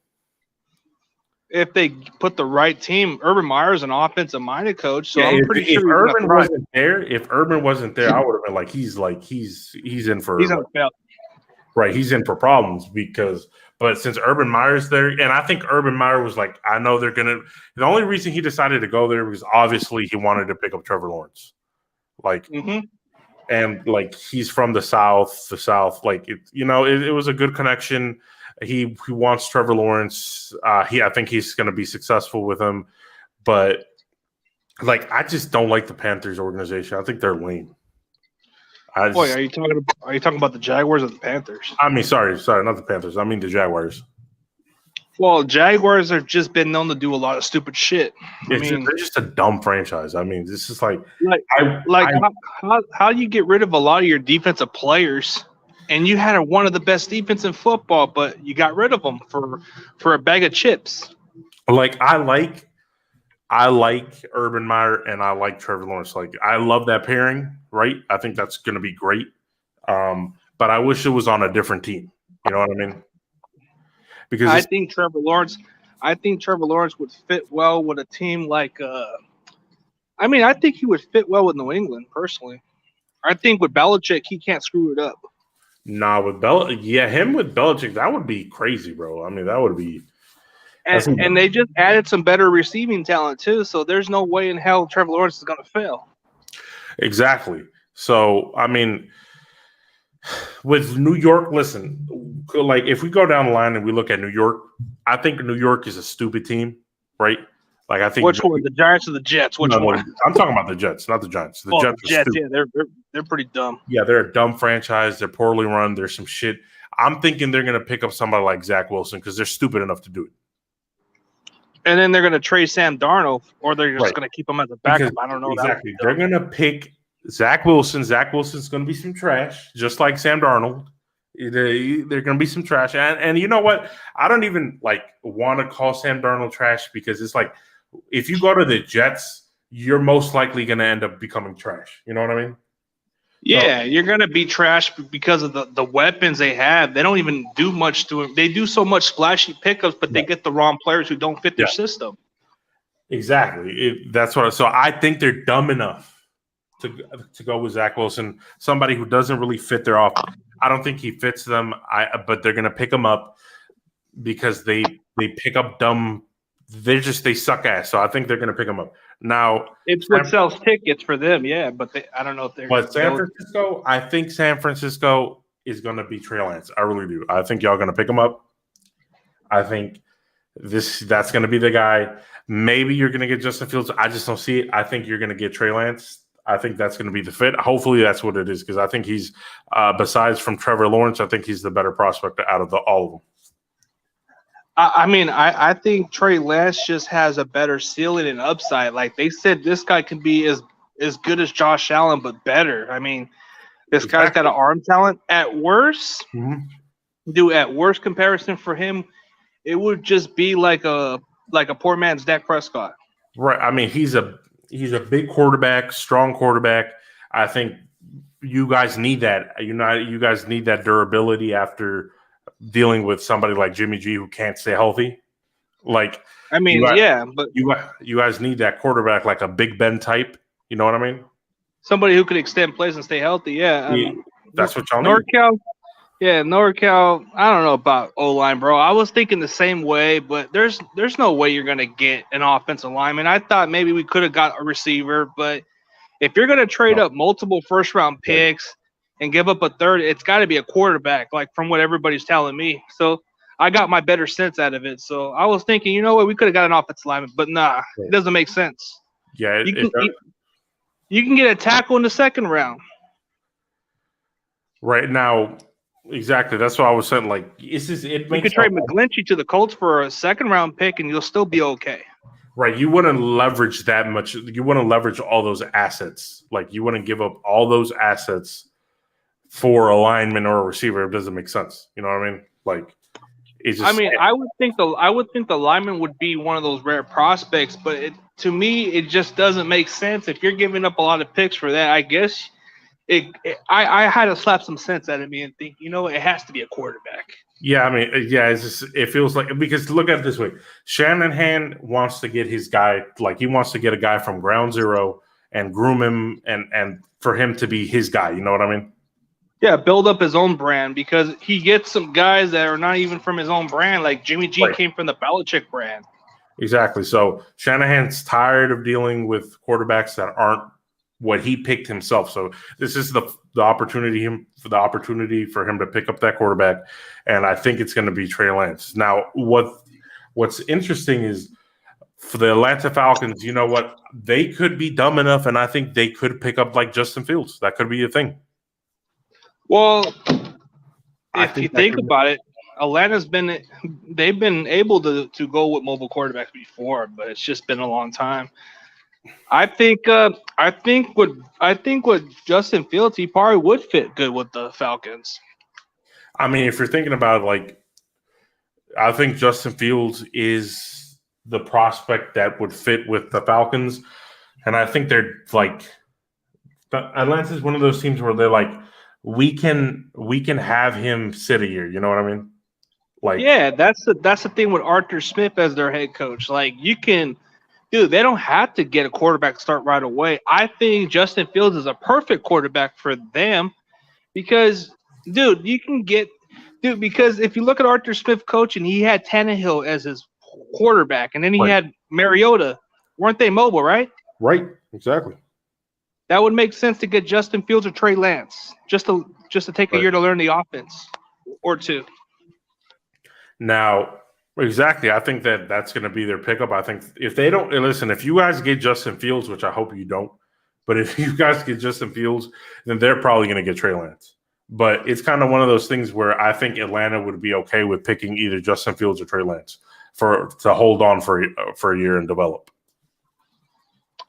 S1: If they put the right team, Urban Meyer's an offensive-minded coach, so I'm pretty
S2: sure. If Urban wasn't there, I would have been like, he's in for right. He's in for problems but since Urban Meyer's there, and I think Urban Meyer was like, I know they're gonna. The only reason he decided to go there was obviously he wanted to pick up Trevor Lawrence, like, and like he's from the South, like it was a good connection. He wants Trevor Lawrence. I think he's going to be successful with him, but like I just don't like the Panthers organization. I think they're lame.
S1: Boy, are you talking about the Jaguars or the Panthers?
S2: I mean, sorry, not the Panthers. I mean the Jaguars.
S1: Well, Jaguars have just been known to do a lot of stupid shit.
S2: They're just a dumb franchise. I mean, this is like
S1: how do you get rid of a lot of your defensive players? And you had one of the best defense in football, but you got rid of them for a bag of chips.
S2: Like I like Urban Meyer and I like Trevor Lawrence. Like I love that pairing, right? I think that's going to be great. But I wish it was on a different team. You know what I mean? Because
S1: I think Trevor Lawrence would fit well with a team like. I think he would fit well with New England personally. I think with Belichick, he can't screw it up.
S2: Nah, with him with Belichick, that would be crazy, bro. I mean, that would be.
S1: And they just added some better receiving talent too, so there's no way in hell Trevor Lawrence is going to fail.
S2: Exactly. So, I mean, with New York, listen, like if we go down the line and we look at New York, I think New York is a stupid team, right? Like I think
S1: which one, the Giants or the Jets? Which one?
S2: I'm talking about the Jets, not the Giants. The
S1: Jets, yeah, they're pretty dumb.
S2: Yeah, they're a dumb franchise. They're poorly run. There's some shit. I'm thinking they're going to pick up somebody like Zach Wilson because they're stupid enough to do it.
S1: And then they're going to trade Sam Darnold, or they're just going to keep him as a backup. I don't know.
S2: Exactly. They're going to pick Zach Wilson. Zach Wilson's going to be some trash, just like Sam Darnold. They're going to be some trash. And you know what? I don't even want to call Sam Darnold trash because it's like, if you go to the Jets, you're most likely going to end up becoming trash. You know what I mean?
S1: Yeah, you're going to be trash because of the weapons they have. They don't even do much to it. They do so much splashy pickups, but they get the wrong players who don't fit their system.
S2: Exactly. So I think they're dumb enough to go with Zach Wilson, somebody who doesn't really fit their offense. I don't think he fits them. But they're going to pick him up because they pick up dumb they suck ass. So I think they're going to pick him up. Now
S1: it's what sells tickets for them, yeah. But I don't know if they're.
S2: But San Francisco, I think San Francisco is going to be Trey Lance. I really do. I think y'all going to pick him up. I think that's going to be the guy. Maybe you're going to get Justin Fields. I just don't see it. I think you're going to get Trey Lance. I think that's going to be the fit. Hopefully that's what it is, because I think he's, besides from Trevor Lawrence, I think he's the better prospect out of all of them.
S1: I think Trey Lance just has a better ceiling and upside. Like they said, this guy can be as good as Josh Allen, but better. I mean, this guy's got an arm talent. At worst, at worst comparison for him, it would just be like a poor man's Dak Prescott.
S2: Right. I mean, he's a big quarterback, strong quarterback. I think you guys need that. You guys need that durability after dealing with somebody like Jimmy G who can't stay healthy. Like,
S1: but
S2: you guys need that quarterback, like a Big Ben type. You know what I mean?
S1: Somebody who could extend plays and stay healthy. Yeah,
S2: that's what y'all
S1: need. NorCal. I don't know about O-line, bro. I was thinking the same way, but there's no way you're gonna get an offensive lineman. I thought maybe we could have got a receiver, but if you're gonna trade up multiple first-round picks and give up a third, it's got to be a quarterback, like from what everybody's telling me. So I got my better sense out of it. So I was thinking, you know what, we could have got an offensive lineman, but nah, it doesn't make sense.
S2: Yeah,
S1: you can get a tackle in the second round.
S2: Right now, exactly. That's what I was saying. Like, you could
S1: trade McGlinchey to the Colts for a second-round pick, and you'll still be okay.
S2: Right. You wouldn't leverage that much. You wouldn't leverage all those assets. Like, you wouldn't give up all those assets for a lineman or a receiver. It doesn't make sense. You know what I mean? Like, it's just.
S1: I would think the lineman would be one of those rare prospects, but to me, it just doesn't make sense. If you're giving up a lot of picks for that, I guess I had to slap some sense out of me and think, you know, it has to be a quarterback.
S2: Yeah, I mean, it's just, it feels like, because look at it this way. Shanahan wants to get his guy, like he wants to get a guy from ground zero and groom him and for him to be his guy. You know what I mean?
S1: Yeah, build up his own brand, because he gets some guys that are not even from his own brand. Like Jimmy G came from the Belichick brand. Exactly.
S2: So Shanahan's tired of dealing with quarterbacks that aren't what he picked himself. So this is the opportunity for him to pick up that quarterback, and I think it's going to be Trey Lance. Now, what's interesting is for the Atlanta Falcons, you know what? They could be dumb enough, and I think they could pick up like Justin Fields. That could be a thing.
S1: Well, if you think about it, Atlanta's they've been able to go with mobile quarterbacks before, but it's just been a long time. I think with Justin Fields, he probably would fit good with the Falcons.
S2: I mean, if you're thinking about it, like, I think Justin Fields is the prospect that would fit with the Falcons, and I think they're like, Atlanta's one of those teams where they're like, we can have him sit a year. You know what I mean? Like,
S1: yeah, that's the thing with Arthur Smith as their head coach. Like, you can. Dude, they don't have to get a quarterback start right away. I think Justin Fields is a perfect quarterback for them because, because if you look at Arthur Smith coaching, he had Tannehill as his quarterback, and then he had Mariota. Weren't they mobile, right?
S2: Right, exactly.
S1: That would make sense to get Justin Fields or Trey Lance just to take a year to learn the offense or two.
S2: Now, exactly. I think that's going to be their pickup. I think if they don't listen, if you guys get Justin Fields, which I hope you don't, but if you guys get Justin Fields, then they're probably going to get Trey Lance. But it's kind of one of those things where I think Atlanta would be okay with picking either Justin Fields or Trey Lance to hold on for a year and develop.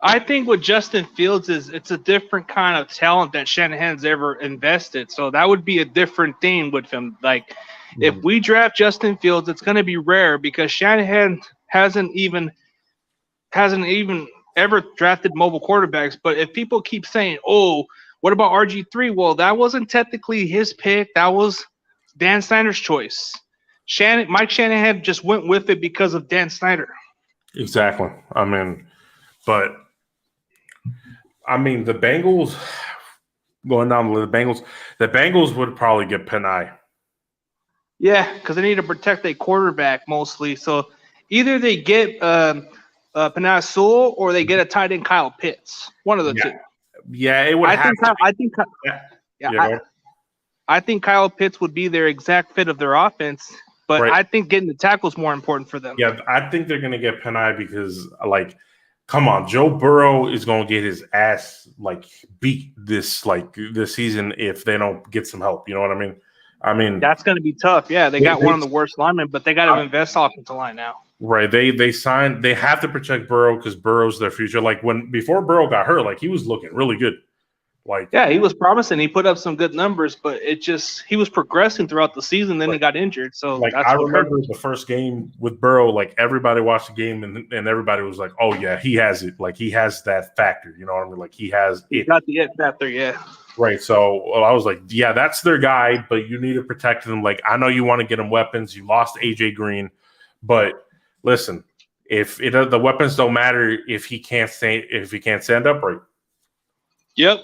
S1: I think with Justin Fields it's a different kind of talent that Shanahan's ever invested. So that would be a different thing with him. Like, if we draft Justin Fields, it's going to be rare because Shanahan hasn't even ever drafted mobile quarterbacks. But if people keep saying, "Oh, what about RG3?" Well, that wasn't technically his pick. That was Dan Snyder's choice. Mike Shanahan just went with it because of Dan Snyder.
S2: Exactly. I mean, the Bengals going down to the Bengals would probably get Penei.
S1: Yeah, because they need to protect their quarterback mostly. So Either they get Penei Sewell or they get a tight end Kyle Pitts. One of the two.
S2: Yeah, it would have to be.
S1: I think Kyle Pitts would be their exact fit of their offense, but
S2: Right.
S1: I think getting the tackle is more important for them.
S2: Yeah, I think they're going to get Penei because, like, come on, Joe Burrow is going to get his ass beat this season if they don't get some help. You know what I mean? I mean
S1: that's going to be tough. Yeah, they got one of the worst linemen, but they got to invest offensive line now.
S2: Right. They signed. They have to protect Burrow because Burrow's their future. Like before Burrow got hurt, like he was looking really good.
S1: Yeah, he was promising. He put up some good numbers, but he was progressing throughout the season. Then he got injured. So
S2: I remember the first game with Burrow. Like everybody watched the game, and everybody was like, "Oh yeah, he has it. Like he has that factor." You know what I mean? Like he has it.
S1: Got the it factor. Yeah.
S2: Right. So I was like, "Yeah, that's their guy, but you need to protect him." Like I know you want to get him weapons. You lost AJ Green, but listen, if the weapons don't matter if he can't stand upright.
S1: Yep.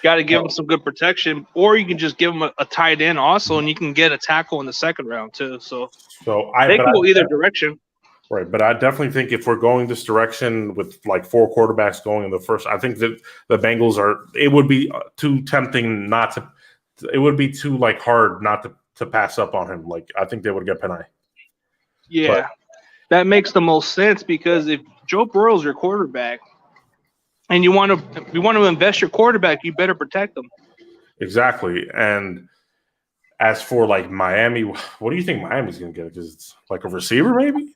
S1: Got to give him some good protection, or you can just give him a tight end also, and you can get a tackle in the second round too. So they can go either direction.
S2: Right, but I definitely think if we're going this direction with like 4 quarterbacks going in the first, I think that the Bengals it would be too tempting not to. It would be too hard not to pass up on him. Like I think they would get Penei.
S1: Yeah, that makes the most sense because if Joe Burrow's your quarterback. And you want to invest your quarterback, you better protect them.
S2: Exactly. And as for Miami, what do you think Miami's going to get? Because it's a receiver, maybe?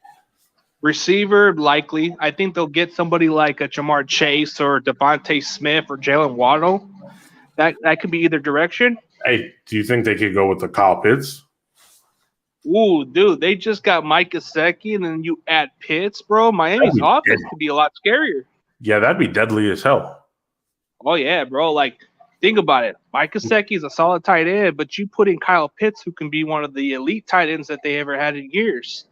S1: Receiver, likely. I think they'll get somebody like a Jamar Chase or Devontae Smith or Jalen Waddle. That could be either direction.
S2: Hey, do you think they could go with the Kyle Pitts?
S1: Ooh, dude, they just got Mike Gesicki, and then you add Pitts, bro. Miami's offense could be a lot scarier.
S2: Yeah, that'd be deadly as hell.
S1: Oh, yeah, bro. Think about it. Mike Gesicki is a solid tight end, but you put in Kyle Pitts, who can be one of the elite tight ends that they ever had in years.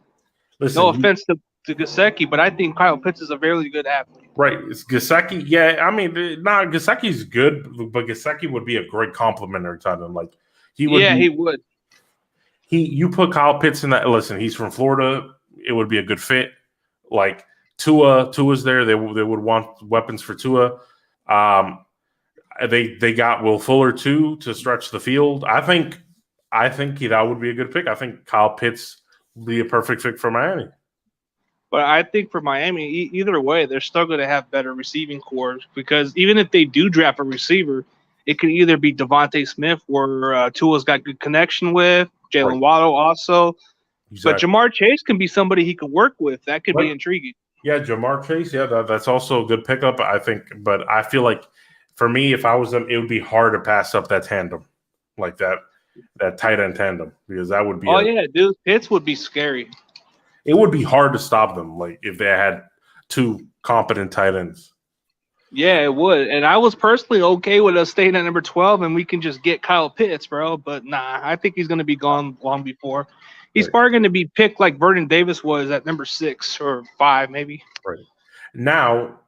S2: Listen,
S1: no offense to Gesicki, but I think Kyle Pitts is a very good athlete.
S2: Right. It's Gesicki. Yeah, I mean, Gesicki's good, but Gesicki would be a great complimentary tight end. He would.
S1: Yeah, he would.
S2: You put Kyle Pitts in that. Listen, he's from Florida. It would be a good fit. Tua's there. They would want weapons for Tua. They got Will Fuller too to stretch the field. I think that would be a good pick. I think Kyle Pitts would be a perfect fit for Miami.
S1: But I think for Miami, either way, they're still going to have better receiving cores because even if they do draft a receiver, it could either be Devontae Smith, where Tua's got good connection with, Jalen Waddle also. Exactly. But Jamar Chase can be somebody he could work with. That could be intriguing.
S2: Yeah, Jamar Chase. Yeah, that's also a good pickup, I think. But I feel like for me, if I was them, it would be hard to pass up that tandem, like that tight end tandem, because that would be.
S1: Oh yeah, dude, Pitts would be scary.
S2: It would be hard to stop them, if they had 2 competent tight ends.
S1: Yeah, it would. And I was personally okay with us staying at number 12, and we can just get Kyle Pitts, bro. But nah, I think he's going to be gone long before. He's probably going to be picked like Vernon Davis was at number 6 or 5, maybe.
S2: Right. Now,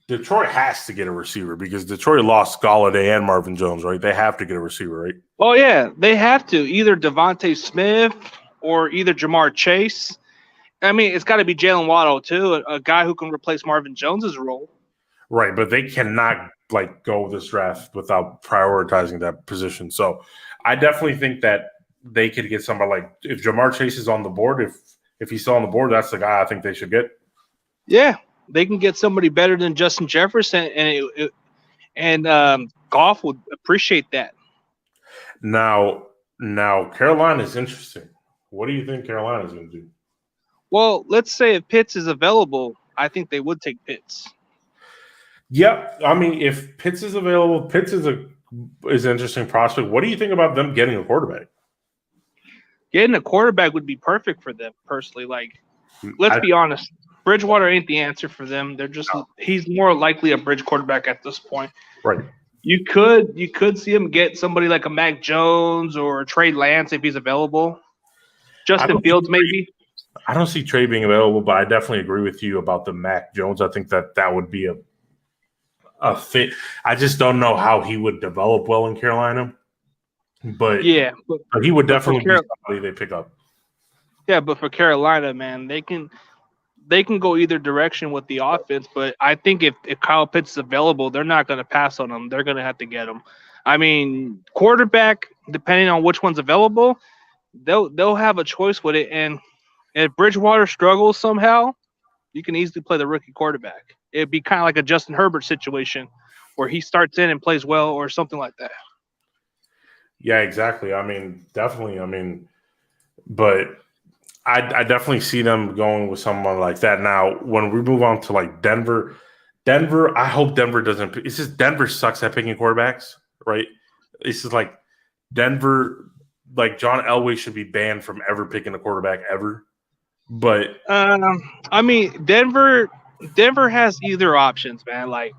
S2: Detroit has to get a receiver because Detroit lost Golladay and Marvin Jones, right? They have to get a receiver, right?
S1: Oh, yeah. They have to. Either Devontae Smith or either Jamar Chase. I mean, it's got to be Jalen Waddle, too, a guy who can replace Marvin Jones's role.
S2: Right, but they cannot, go this draft without prioritizing that position. So I definitely think that they could get somebody if Jamar Chase is on the board, if he's still on the board, that's the guy I think they should get. Yeah,
S1: they can get somebody better than Justin Jefferson, and Goff would appreciate that.
S2: Now Carolina is interesting. What do you think Carolina is going to do?
S1: Well, let's say if Pitts is available, I think they would take Pitts.
S2: Yep. I mean, if Pitts is available, Pitts is an interesting prospect. What do you think about them getting a quarterback?
S1: Getting a quarterback would be perfect for them, personally. Let's be honest. Bridgewater ain't the answer for them. He's more likely a bridge quarterback at this point.
S2: Right.
S1: You could see him get somebody like a Mac Jones or Trey Lance if he's available. Justin Fields, maybe.
S2: I don't see Trey being available, but I definitely agree with you about the Mac Jones. I think that would be a fit. I just don't know how he would develop well in Carolina. But he would definitely be somebody they pick up.
S1: Yeah, but for Carolina, man, they can go either direction with the offense, but I think if Kyle Pitts is available, they're not going to pass on him. They're going to have to get him. I mean, quarterback, depending on which one's available, they'll have a choice with it. And if Bridgewater struggles somehow, you can easily play the rookie quarterback. It'd be kind of like a Justin Herbert situation where he starts in and plays well or something like that.
S2: Yeah, exactly. I mean, definitely. I mean, but I definitely see them going with someone like that. Now, when we move on to like Denver, I hope Denver doesn't. It's just Denver sucks at picking quarterbacks, right? It's just like Denver, like John Elway should be banned from ever picking a quarterback ever. But
S1: I mean, Denver has either options, man. Like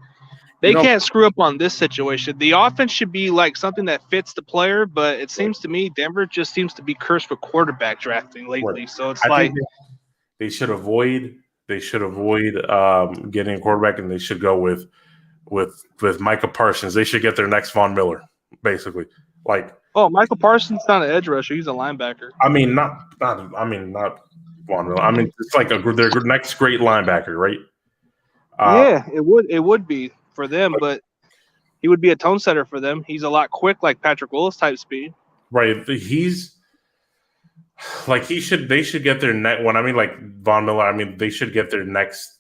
S2: you
S1: they
S2: know,
S1: can't screw up on this situation. The offense should be like something that fits the player, but it
S2: right,
S1: seems to me Denver just seems to be cursed with quarterback drafting
S2: right.
S1: lately. So it's
S2: I think
S1: like,
S2: they should avoid getting a quarterback, and they should go with Micah Parsons. They should get their next Von Miller, basically. Like,
S1: oh, Michael Parsons not an edge rusher; he's a linebacker.
S2: I mean, not Von Miller. I mean, it's like their next great linebacker, right? Uh,
S1: Yeah, it would be for them, but he would be a tone setter for them. He's a lot quick, like Patrick Willis type speed.
S2: right. He's like they should get their next. When I mean like Von Miller, I mean they should get their next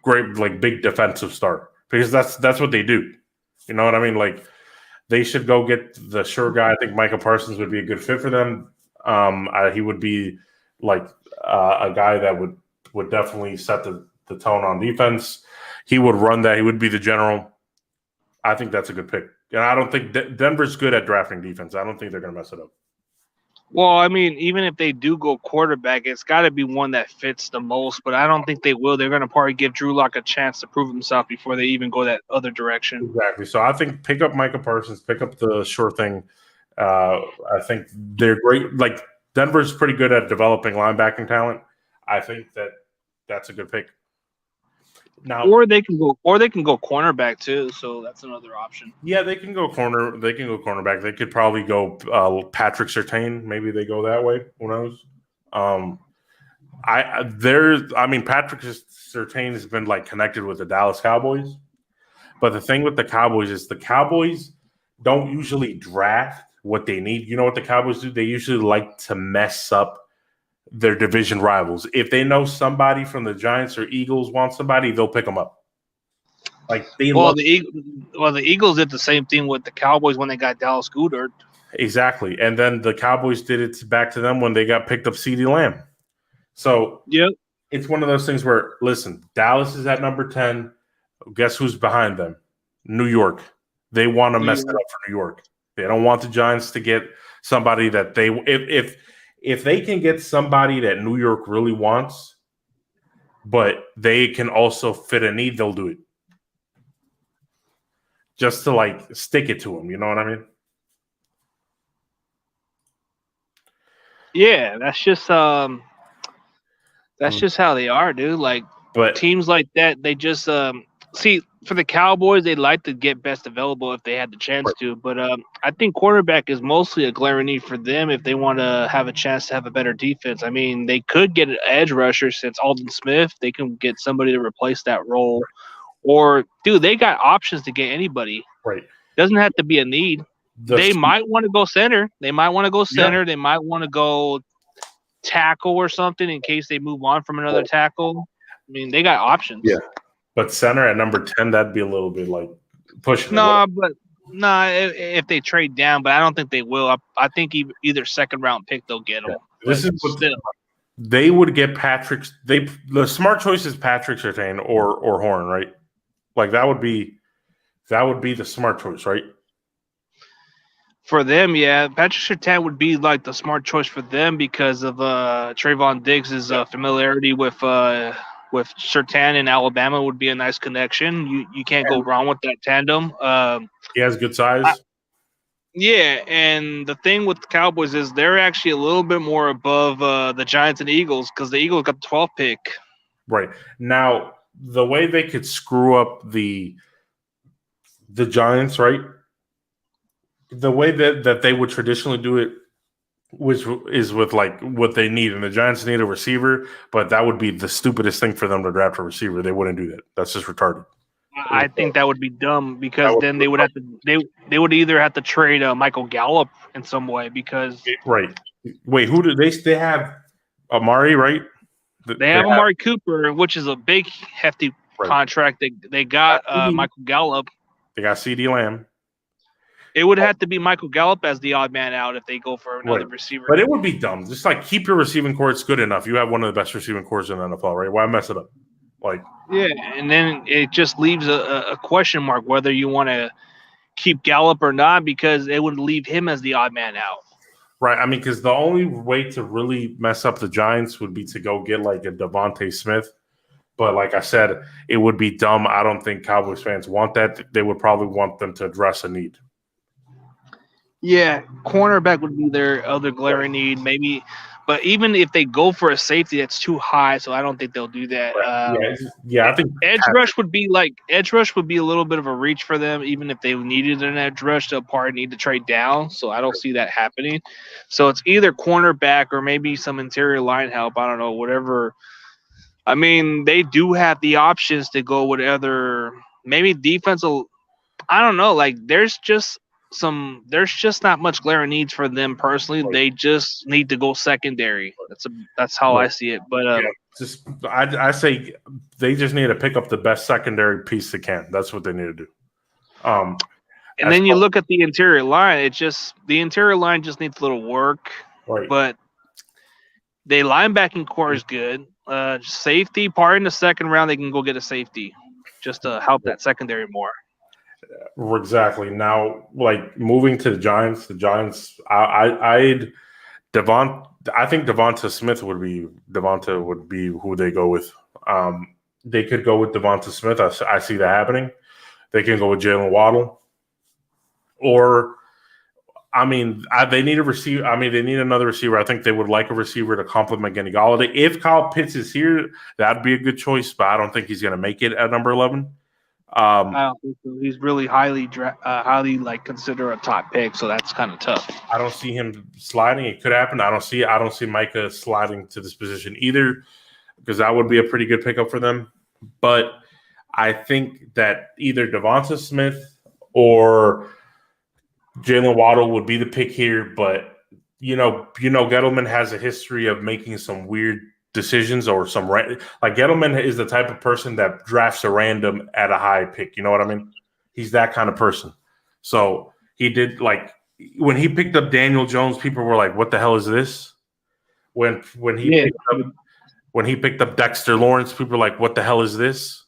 S2: great like big defensive start because that's what they do. You know what I mean? Like they should go get the sure guy. I think Micah Parsons would be a good fit for them. He would be like a guy that would definitely set the tone on defense. He would run that. He would be the general. I think that's a good pick. And I don't think Denver's good at drafting defense. I don't think they're going to mess it up.
S1: Well, I mean, even if they do go quarterback, it's got to be one that fits the most. But I don't think they will. They're going to probably give Drew Lock a chance to prove himself before they even go that other direction.
S2: Exactly. So I think pick up Micah Parsons, pick up the sure thing. I think they're great. Like Denver's pretty good at developing linebacking talent. I think that's a good pick. Now,
S1: Or they can go cornerback too. So that's another option.
S2: yeah, they can go corner. They can go cornerback. They could probably go Patrick Surtain. Maybe they go that way. Who knows? I mean, Patrick Surtain has been like connected with the Dallas Cowboys. But the thing with the Cowboys is the Cowboys don't usually draft what they need. You know what the Cowboys do? They usually like to mess up their division rivals. If they know somebody from the Giants or Eagles wants somebody, they'll pick them up. Like they
S1: Well,
S2: love
S1: the Eagles did the same thing with the Cowboys when they got Dallas Goedert.
S2: exactly. And then the Cowboys did it back to them when they got picked up CeeDee Lamb. So
S1: Yep.
S2: it's one of those things where listen, Dallas is at number 10. Guess who's behind them? New York. They want to mess it up for New York. They don't want the Giants to get somebody that they if they can get somebody that New York really wants, but they can also fit a need, they'll do it. Just to like stick it to them, you know what I mean?
S1: Yeah, that's just how they are, dude. Like
S2: But
S1: teams like that, they just see for the Cowboys, they'd like to get best available if they had the chance to. But I think quarterback is mostly a glaring need for them if they want to have a chance to have a better defense. I mean, they could get an edge rusher since Alden Smith. They can get somebody to replace that role. Or, dude, they got options to get anybody.
S2: right.
S1: Doesn't have to be a need. They might want to go center. They might want to go center.
S2: Yeah.
S1: They might want to go tackle or something in case they move on from another tackle. I mean, they got options.
S2: Yeah. But center at number 10, that'd be a little bit like pushing.
S1: If they trade down, but I don't think they will. I think either second round pick they'll get them.
S2: Yeah. This is what they would get Patrick's. The smart choice is Patrick Surtain or Horn, right? Like that would be the smart choice, right?
S1: For them, yeah, Patrick Surtain would be like the smart choice for them because of Trayvon Diggs' familiarity with Surtain in Alabama would be a nice connection. You can't go wrong with that tandem.
S2: He has good size.
S1: Yeah, and the thing with the Cowboys is they're actually a little bit more above the Giants and Eagles because the Eagles got the 12th pick.
S2: Right. Now, the way they could screw up the Giants, right? The way that they would traditionally do it which is with like what they need. And the Giants need a receiver, but that would be the stupidest thing for them to draft a receiver. They wouldn't do that. That's just retarded.
S1: I think that would be dumb because then they would have to they would either have to trade Michael Gallup in some way because
S2: right. Wait, who do they have? Amari, right?
S1: They have Amari Cooper, which is a big hefty contract. They got Michael Gallup.
S2: They got CeeDee Lamb.
S1: It would have to be Michael Gallup as the odd man out if they go for another receiver.
S2: But it would be dumb. Just like keep your receiving core. It's good enough. You have one of the best receiving cores in the NFL, right? Why mess it up? Like
S1: yeah, and then it just leaves a question mark whether you want to keep Gallup or not because it would leave him as the odd man out.
S2: Right. I mean, because the only way to really mess up the Giants would be to go get like a Devontae Smith. But like I said, it would be dumb. I don't think Cowboys fans want that. They would probably want them to address a need.
S1: Yeah, cornerback would be their other glaring need, maybe. But even if they go for a safety, that's too high, so I don't think they'll do that.
S2: I think
S1: edge rush would be a little bit of a reach for them, even if they needed an edge rush. They'll probably need to trade down, so I don't see that happening. So it's either cornerback or maybe some interior line help. I don't know, whatever. I mean, they do have the options to go with other maybe defensive. I don't know. Like there's just not much glaring needs for them personally. They just need to go secondary. That's how I see it. But
S2: I say they just need to pick up the best secondary piece they can. That's what they need to do.
S1: And then you look at the interior line. The interior line just needs a little work.
S2: Right.
S1: But the linebacking core is good. Safety, part in the second round, they can go get a safety just to help that secondary more.
S2: Exactly. Now, like moving to the Giants, I think Devonta Smith would be who they go with. They could go with Devonta Smith. I see that happening. They can go with Jalen Waddle, or they need a receiver. They need another receiver. I think they would like a receiver to complement Kenny Golladay. If Kyle Pitts is here, that'd be a good choice, but I don't think he's going to make it at number 11.
S1: I don't think so. He's really highly considered a top pick, so that's kind of tough.
S2: I don't see him sliding. It could happen. I don't see Micah sliding to this position either, because that would be a pretty good pickup for them. But I think that either Devonta Smith or Jalen Waddle would be the pick here. But Gettleman has a history of making some weird decisions or like Gettleman is the type of person that drafts a random at a high pick. You know what I mean? He's that kind of person. So he did, like, when he picked up Daniel Jones, people were like, "What the hell is this?" When he picked up Dexter Lawrence, people were like, "What the hell is this?"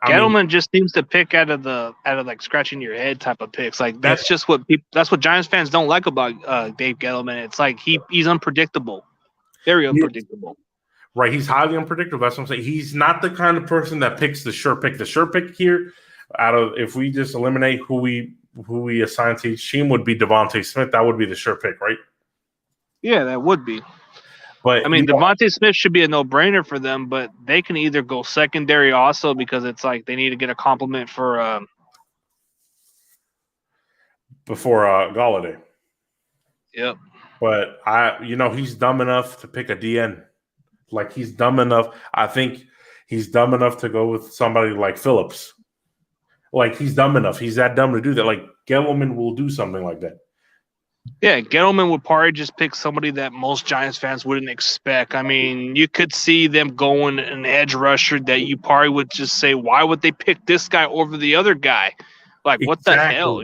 S1: Gettleman just seems to pick out of like scratching your head type of picks. Like that's just what Giants fans don't like about Dave Gettleman. It's like he's unpredictable. Very unpredictable.
S2: Right. He's highly unpredictable. That's what I'm saying. He's not the kind of person that picks the sure pick. The sure pick here, if we just eliminate who we assign to each team, would be Devontae Smith. That would be the sure pick, right?
S1: Yeah, that would be. But Devontae Smith should be a no-brainer for them, but they can either go secondary also because it's like they need to get a compliment for
S2: before Golladay.
S1: Yep.
S2: But he's dumb enough to pick a DN. Like, he's dumb enough. I think he's dumb enough to go with somebody like Phillips. Like, he's dumb enough. He's that dumb to do that. Like, Gettleman will do something like that.
S1: Yeah, Gettleman would probably just pick somebody that most Giants fans wouldn't expect. I mean, you could see them going an edge rusher that you probably would just say, why would they pick this guy over the other guy? Like, what the hell?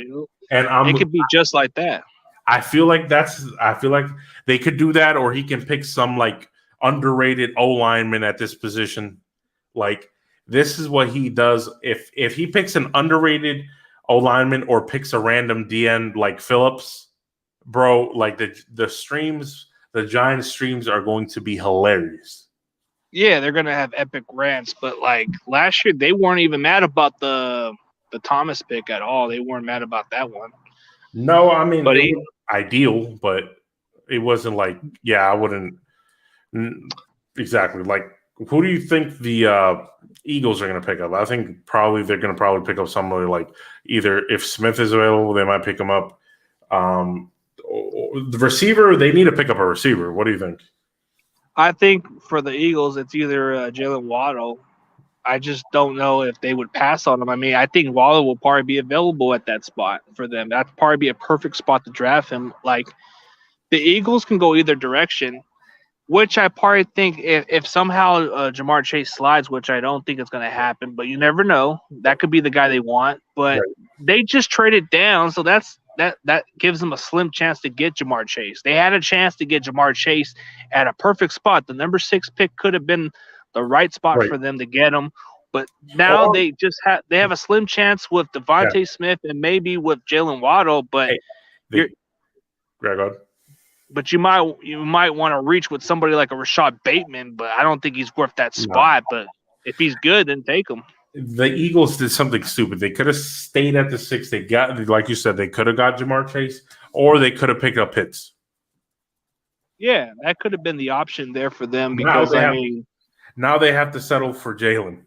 S1: And it could be just like that.
S2: I feel like they could do that, or he can pick some like underrated O lineman at this position. Like, this is what he does. If he picks an underrated O lineman or picks a random DN like Phillips, bro, like the Giants streams are going to be hilarious.
S1: Yeah, they're gonna have epic rants, but like last year they weren't even mad about the Thomas pick at all. They weren't mad about that one.
S2: No, I mean, but it was ideal, but it wasn't like, I wouldn't exactly. Like, who do you think the Eagles are going to pick up? I think they're going to pick up somebody like, either if Smith is available, they might pick him up, the receiver, they need to pick up a receiver. What do you think?
S1: I think for the Eagles, it's either Jalen Waddle. I just don't know if they would pass on him. I mean, I think Waddle will probably be available at that spot for them. That'd probably be a perfect spot to draft him. Like, the Eagles can go either direction, which I probably think if somehow Jamar Chase slides, which I don't think is going to happen, but you never know. That could be the guy they want. But they just traded down, so that gives them a slim chance to get Jamar Chase. They had a chance to get Jamar Chase at a perfect spot. The number 6 pick could have been the right spot for them to get him. But now they have a slim chance with Devontae Smith and maybe with Jalen Waddle. But but you might want to reach with somebody like a Rashad Bateman, but I don't think he's worth that spot. But if he's good, then take him.
S2: The Eagles did something stupid. They could have stayed at the 6. They got, like you said, they could have got Jamar Chase, or they could have picked up Pitts.
S1: Yeah, that could have been the option there for them because
S2: now they have to settle for Jalen.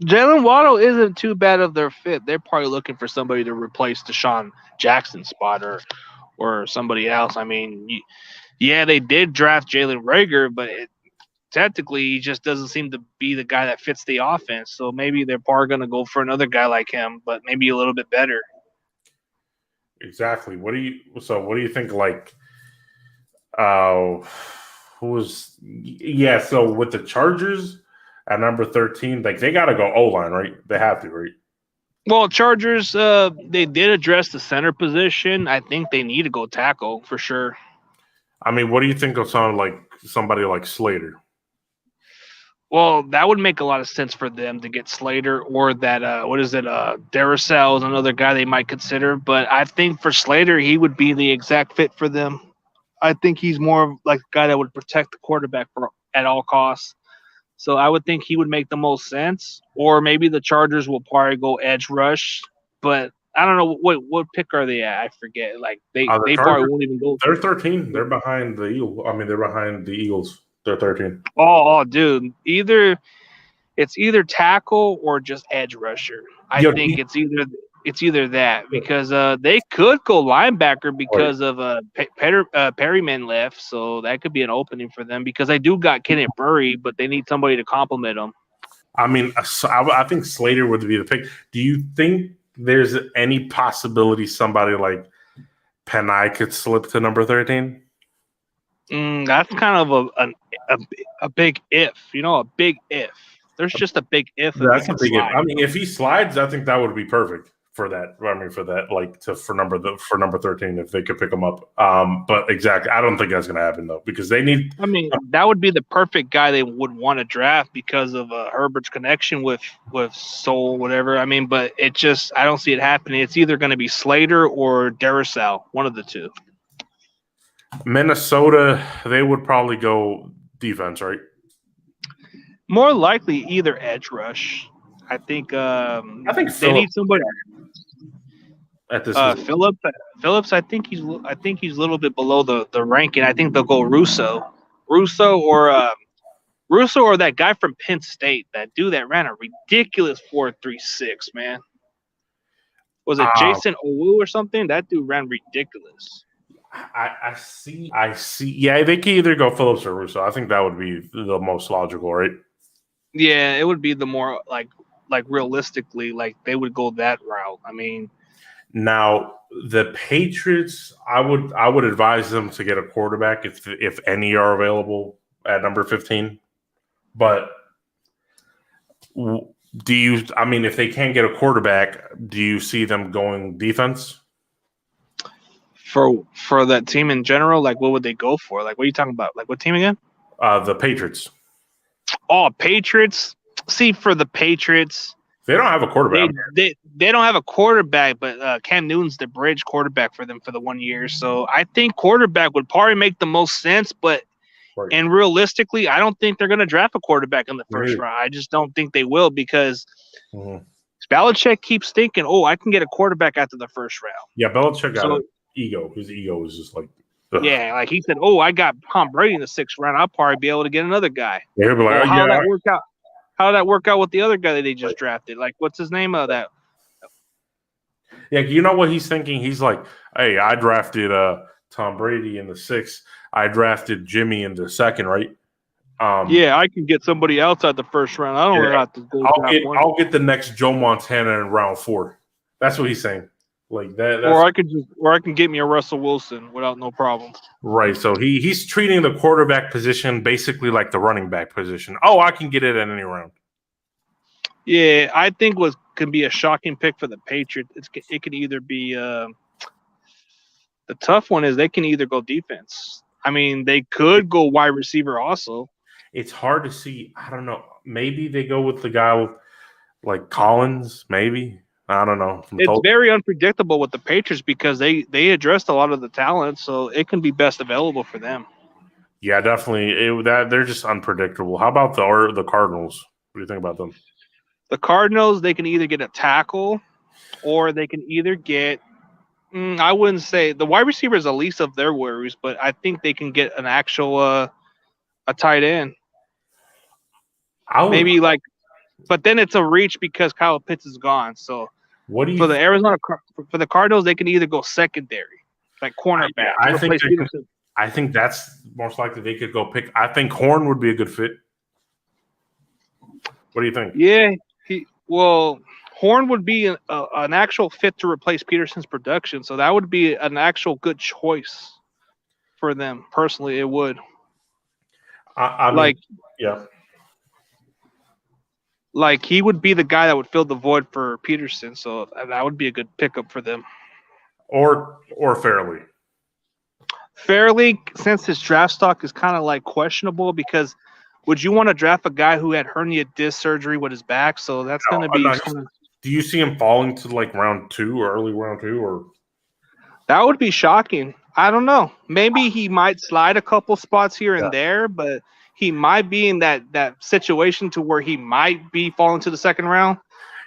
S1: Jalen Waddle isn't too bad of their fit. They're probably looking for somebody to replace Deshaun Jackson's spot or somebody else. I mean, they did draft Jalen Reagor, but technically he just doesn't seem to be the guy that fits the offense. So maybe they're probably going to go for another guy like him, but maybe a little bit better.
S2: Exactly. What do you think? Like, so with the Chargers at number 13, like they got to go O-line, right? They have to, right?
S1: Well, Chargers, they did address the center position. I think they need to go tackle for sure.
S2: I mean, what do you think of somebody like Slater?
S1: Well, that would make a lot of sense for them to get Slater or that Darrisaw is another guy they might consider. But I think for Slater, he would be the exact fit for them. I think he's more like a guy that would protect the quarterback at all costs. So I would think he would make the most sense. Or maybe the Chargers will probably go edge rush. But I don't know what pick are they at? I forget. Like they probably won't even go.
S2: They're 13. They're behind the Eagles. I mean, they're behind the Eagles. They're 13.
S1: Oh, dude. It's either tackle or just edge rusher. I think it's either that because they could go linebacker because of Perryman left, so that could be an opening for them because they do got Kenneth Murray, but they need somebody to complement them.
S2: I mean, I think Slater would be the pick. Do you think there's any possibility somebody like Penei could slip to number 13?
S1: That's kind of a big if, a big if. There's just a big if.
S2: That's a big if. I mean, if he slides, I think that would be perfect for that. I mean, for number 13, if they could pick him up. But exactly, I don't think that's going to happen though because they need.
S1: I mean, that would be the perfect guy they would want to draft because of Herbert's connection with Soul, whatever. I mean, but I don't see it happening. It's either going to be Slater or Darrisaw, one of the two.
S2: Minnesota, they would probably go defense, right?
S1: More likely either edge rush. I think they need somebody
S2: at this.
S1: Phillips. I think he's a little bit below the ranking. I think they'll go Russo or that guy from Penn State, that dude that ran a ridiculous 4.36. Man, was it Jason Owu or something? That dude ran ridiculous.
S2: I see. Yeah, they can either go Phillips or Russo. I think that would be the most logical, right?
S1: Yeah, it would be the more like realistically, like they would go that route. I mean,
S2: now the Patriots, I would advise them to get a quarterback if any are available at number 15. But if they can't get a quarterback, do you see them going defense?
S1: For that team in general, like what would they go for? Like what are you talking about? Like what team again?
S2: The Patriots.
S1: Oh, Patriots. See, for the Patriots,
S2: they don't have a quarterback.
S1: They don't have a quarterback, but Cam Newton's the bridge quarterback for them for the 1 year. So I think quarterback would probably make the most sense. But and realistically, I don't think they're going to draft a quarterback in the first round. I just don't think they will because Belichick keeps thinking, I can get a quarterback after the first round.
S2: Yeah, Belichick got ego. His ego is just like. Ugh.
S1: Yeah, like he said, I got Tom Brady in the 6th round. I'll probably be able to get another guy.
S2: Yeah, he'll be like,
S1: how did that work out? How did that work out with the other guy that they just drafted? Like, what's his name of that?
S2: Yeah, you know what he's thinking? He's like, hey, I drafted Tom Brady in the 6th. I drafted Jimmy in the 2nd, right?
S1: Yeah, I can get somebody else at the first round. I don't have to go draft one.
S2: I'll get the next Joe Montana in round 4. That's what he's saying. Like that.
S1: Or I can get me a Russell Wilson without no problem.
S2: Right. So he's treating the quarterback position basically like the running back position. Oh, I can get it at any round.
S1: Yeah, I think what can be a shocking pick for the Patriots. It could either be the tough one is they can either go defense. I mean, they could go wide receiver also.
S2: It's hard to see. I don't know. Maybe they go with the guy with like Collins. Maybe I don't know.
S1: It's very unpredictable with the Patriots because they addressed a lot of the talent, so it can be best available for them.
S2: Yeah, definitely. They're just unpredictable. How about the Cardinals? What do you think about them?
S1: The Cardinals, they can either get a tackle or they can either get I wouldn't say the wide receiver is the least of their worries, but I think they can get an actual a tight end. Maybe like, but then it's a reach because Kyle Pitts is gone. So
S2: what do you
S1: for the Cardinals, they can either go secondary, like cornerback.
S2: I think that's most likely they could go pick. I think Horn would be a good fit. What do you think?
S1: Yeah, Horn would be an actual fit to replace Peterson's production, so that would be an actual good choice for them. Personally, it would.
S2: I mean, yeah.
S1: Like he would be the guy that would fill the void for Peterson, so that would be a good pickup for them.
S2: Or Fairley.
S1: Fairley, since his draft stock is kind of like questionable, because would you want to draft a guy who had hernia disc surgery with his back? So that's going to be.
S2: Do you see him falling to like round 2 or early round 2 or?
S1: That would be shocking. I don't know. Maybe he might slide a couple spots here and there, but he might be in that situation to where he might be falling to the 2nd round.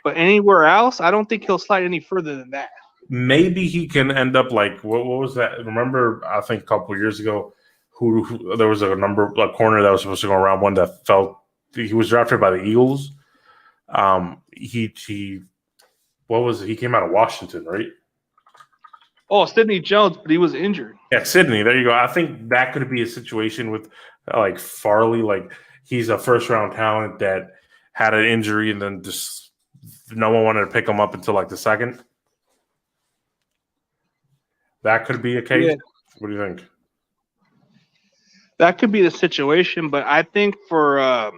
S1: But anywhere else, I don't think he'll slide any further than that.
S2: Maybe he can end up like what was that? Remember, I think a couple of years ago, who there was a corner that was supposed to go around 1 that fell. He was drafted by the Eagles. He what was it? He came out of Washington, right?
S1: Oh, Sidney Jones, but he was injured.
S2: Yeah, Sidney. There you go. I think that could be a situation with like Farley. Like he's a 1st-round talent that had an injury and then just no one wanted to pick him up until like the 2nd. That could be a case. Yeah. What do you think?
S1: That could be the situation, but I think for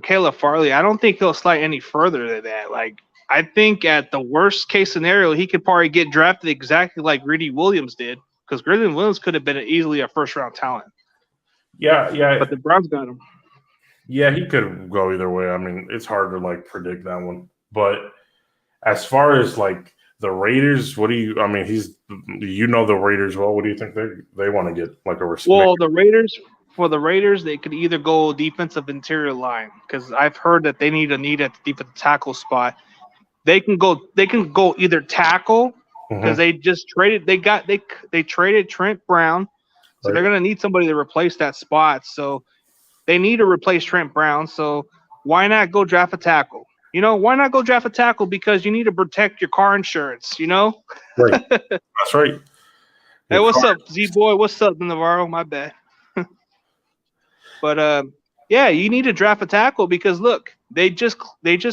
S1: Caleb Farley, I don't think he'll slide any further than that. Like I think at the worst case scenario, he could probably get drafted exactly like Greedy Williams did, because Greedy Williams could have been easily a 1st-round talent.
S2: Yeah.
S1: But the Browns got him.
S2: Yeah, he could go either way. I mean, it's hard to like predict that one. But as far as like the Raiders, the Raiders well. What do you think they want to get like a receiver?
S1: Well, the Raiders, they could either go defensive interior line, because I've heard that they need at the defensive tackle spot. They can go either tackle, because they just traded. They traded Trent Brown, so they're gonna need somebody to replace that spot. So they need to replace Trent Brown. So why not go draft a tackle? Why not go draft a tackle? Because you need to protect your car insurance.
S2: Right. That's right.
S1: Hey, what's up, Z-Boy? What's up, Navarro? My bad. But yeah, you need to draft a tackle because look, they just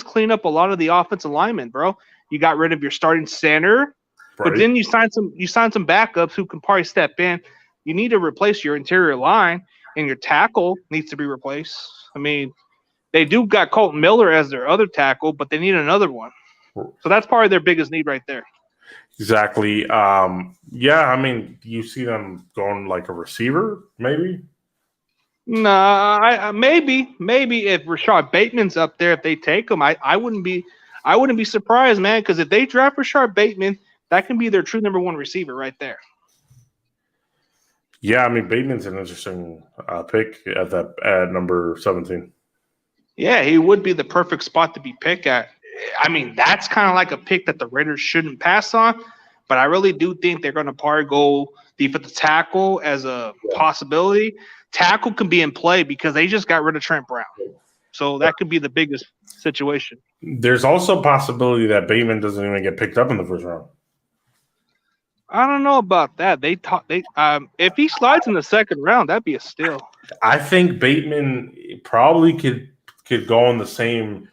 S1: clean up a lot of the offensive linemen, bro. You got rid of your starting center, but then you signed some backups who can probably step in. You need to replace your interior line, and your tackle needs to be replaced. I mean, they do got Colton Miller as their other tackle, but they need another one. So that's probably their biggest need right there.
S2: Exactly. Yeah, I mean, you see them going like a receiver, maybe?
S1: Nah, maybe if Rashad Bateman's up there, if they take him, I wouldn't be surprised, man, because if they draft Rashad Bateman, that can be their true number 1 receiver right there.
S2: Yeah, I mean, Bateman's an interesting pick at number 17.
S1: Yeah, he would be the perfect spot to be picked at. I mean, that's kind of like a pick that the Raiders shouldn't pass on, but I really do think they're going to probably go defensive tackle as a possibility. Tackle can be in play because they just got rid of Trent Brown. So that could be the biggest situation.
S2: There's also a possibility that Bateman doesn't even get picked up in the first round.
S1: I don't know about that. If he slides in the second round, that'd be a steal.
S2: I think Bateman probably could go in the same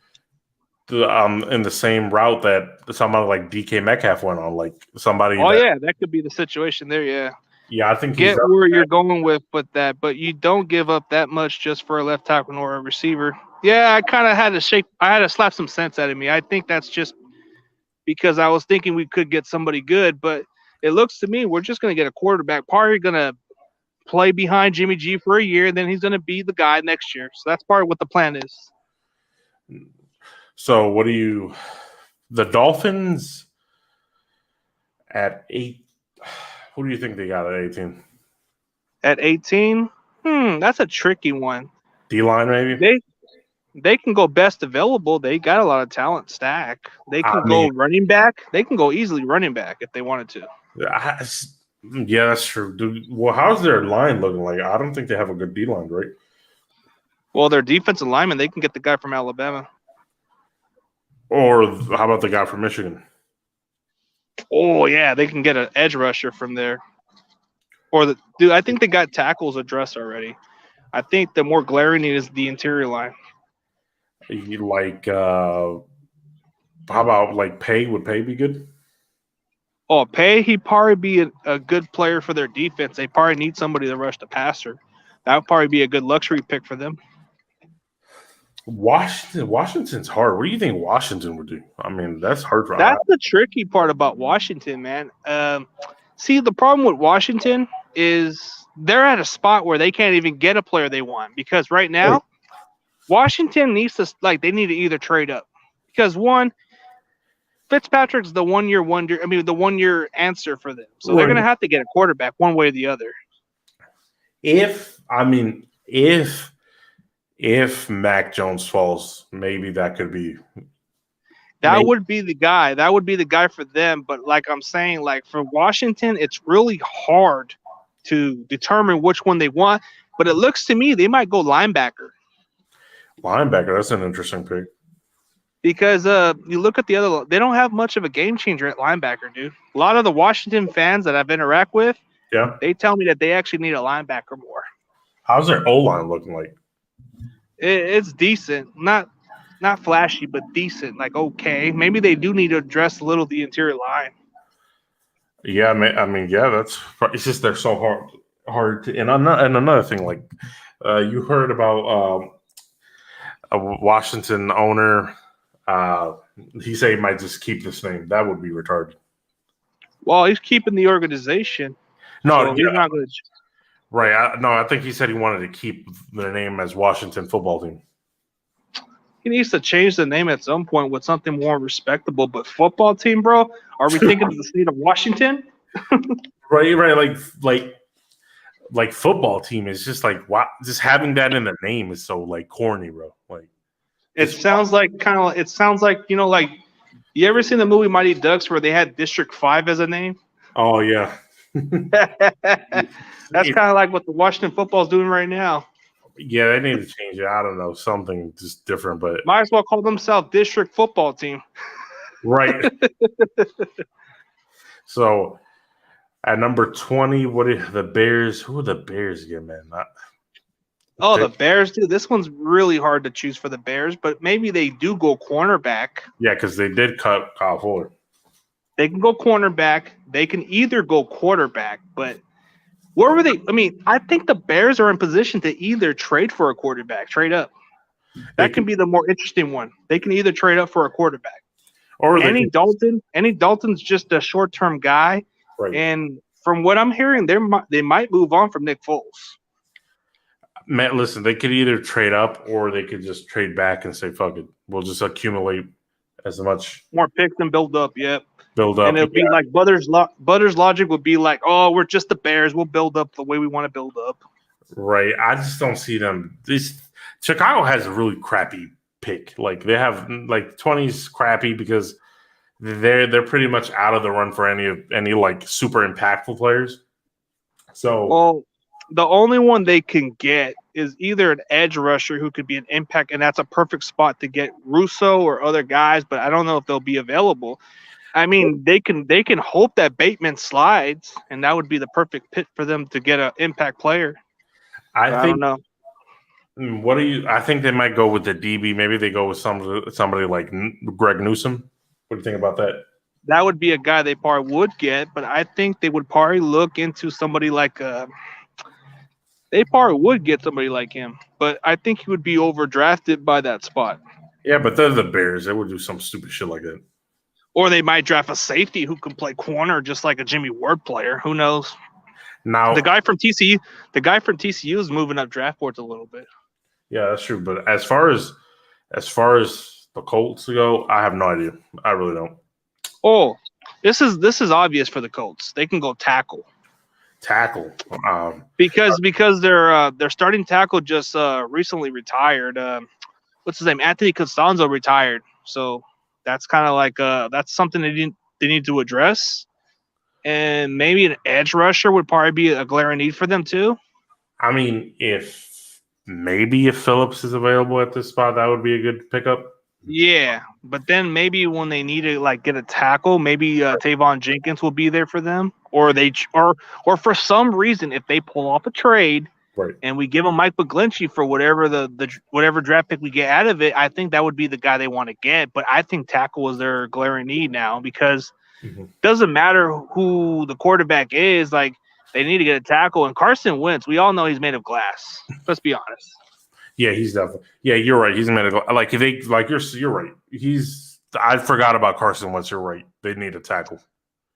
S2: route that somebody like DK Metcalf went on, like somebody.
S1: Oh yeah, that could be the situation there. Yeah.
S2: Yeah, I think
S1: Get where you're going with that, but you don't give up that much just for a left tackle or a receiver. Yeah, I kind of had to slap some sense out of me. I think that's just because I was thinking we could get somebody good, but it looks to me we're just going to get a quarterback. Probably going to play behind Jimmy G for a year, and then he's going to be the guy next year. So that's part of what the plan is.
S2: So the Dolphins at 8, who do you think they got at 18?
S1: At 18? That's a tricky one.
S2: D-line, maybe?
S1: They can go best available. They got a lot of talent stack. They can go running back. They can go easily running back if they wanted to.
S2: Yeah, that's true. Dude, well, how's their line looking like? I don't think they have a good D-line, right?
S1: Well, their defensive lineman, they can get the guy from Alabama.
S2: Or how about the guy from Michigan?
S1: Oh, yeah, they can get an edge rusher from there. I think they got tackles addressed already. I think the more glaring need is the interior line.
S2: How about like Pay? Would Pay be good?
S1: Oh, Pay, he'd probably be a good player for their defense. They probably need somebody to rush the passer. That would probably be a good luxury pick for them.
S2: Washington's hard. What do you think Washington would do? I mean, that's hard for
S1: That's the tricky part about Washington, man. See, the problem with Washington is they're at a spot where they can't even get a player they want because right now Washington needs to they need to either trade up because one, Fitzpatrick's the 1 year wonder. I mean, the 1 year answer for them. So they're going to have to get a quarterback one way or the other.
S2: If Mac Jones falls, maybe that could be.
S1: That would be the guy. That would be the guy for them. But like I'm saying, like for Washington, it's really hard to determine which one they want. But it looks to me they might go linebacker.
S2: Linebacker, that's an interesting pick.
S1: Because you look at the other, they don't have much of a game changer at linebacker, dude. A lot of the Washington fans that I've interacted with, they tell me that they actually need a linebacker more.
S2: How's their O-line looking like?
S1: It's decent, not flashy, but decent. Like okay, maybe they do need to address a little the interior line.
S2: Yeah, I mean, it's just they're so hard to. And another thing, like you heard about a Washington owner. He said he might just keep this name. That would be retarded.
S1: Well, he's keeping the organization.
S2: No,
S1: so he's not going to.
S2: Right. I think he said he wanted to keep the name as Washington Football Team.
S1: He needs to change the name at some point with something more respectable. But football team, bro? Are we thinking of the state of Washington?
S2: Right. Like football team is just like just having that in the name is so like corny, bro. Like
S1: it sounds like like you ever seen the movie Mighty Ducks where they had District 5 as a name?
S2: Oh yeah.
S1: That's kind of like what the Washington football is doing right now.
S2: Yeah, they need to change it. I don't know, something just different, but
S1: might as well call themselves District Football Team.
S2: Right. So at number 20, what are the Bears? Who are the Bears again, man?
S1: The Bears, dude. This one's really hard to choose for the Bears, but maybe they do go cornerback.
S2: Yeah, because they did cut Kyle Fuller.
S1: They can go cornerback. They can either go quarterback, but where were they? I mean, I think the Bears are in position to either trade for a quarterback, trade up. That can be the more interesting one. They can either trade up for a quarterback. Or Dalton's just a short-term guy. Right. And from what I'm hearing, they might move on from Nick Foles.
S2: Matt, listen, they could either trade up or they could just trade back and say, fuck it. We'll just accumulate as much.
S1: More picks and build up, yep.
S2: Build up.
S1: And it'll be like Butter's logic would be like, oh, we're just the Bears. We'll build up the way we want to build up.
S2: Right. I just don't see them. Chicago has a really crappy pick. Like they have like 20's crappy because they're pretty much out of the run for any like super impactful players. So
S1: the only one they can get is either an edge rusher who could be an impact, and that's a perfect spot to get Russo or other guys, but I don't know if they'll be available. I mean, they can hope that Bateman slides, and that would be the perfect pit for them to get an impact player. I don't know.
S2: What do you? I think they might go with the DB. Maybe they go with somebody like Greg Newsome. What do you think about that?
S1: That would be a guy they probably would get, but I think they would probably look into somebody like they probably would get somebody like him, but I think he would be overdrafted by that spot.
S2: Yeah, but they're the Bears. They would do some stupid shit like that.
S1: Or they might draft a safety who can play corner just like a Jimmy Ward player. Who knows?
S2: Now
S1: the guy from TCU is moving up draft boards a little bit.
S2: Yeah, that's true. But as far as the Colts go, I have no idea. I really don't.
S1: Oh, this is obvious for the Colts. They can go tackle. Because their starting tackle just recently retired. What's his name? Anthony Costanzo retired. So that's kind of like that's something they need to address. And maybe an edge rusher would probably be a glaring need for them too.
S2: I mean, if Phillips is available at this spot, that would be a good pickup.
S1: Yeah, but then maybe when they need to like get a tackle, maybe Tavon Jenkins will be there for them, or for some reason if they pull off a trade,
S2: right,
S1: and we give them Mike McGlinchey for whatever whatever draft pick we get out of it, I think that would be the guy they want to get. But I think tackle is their glaring need now because it doesn't matter who the quarterback is, like they need to get a tackle. And Carson Wentz, we all know he's made of glass. Let's be honest.
S2: Yeah, he's definitely. Yeah, you're right. He's made of like if they like you're right. I forgot about Carson Wentz. You're right. They need a tackle.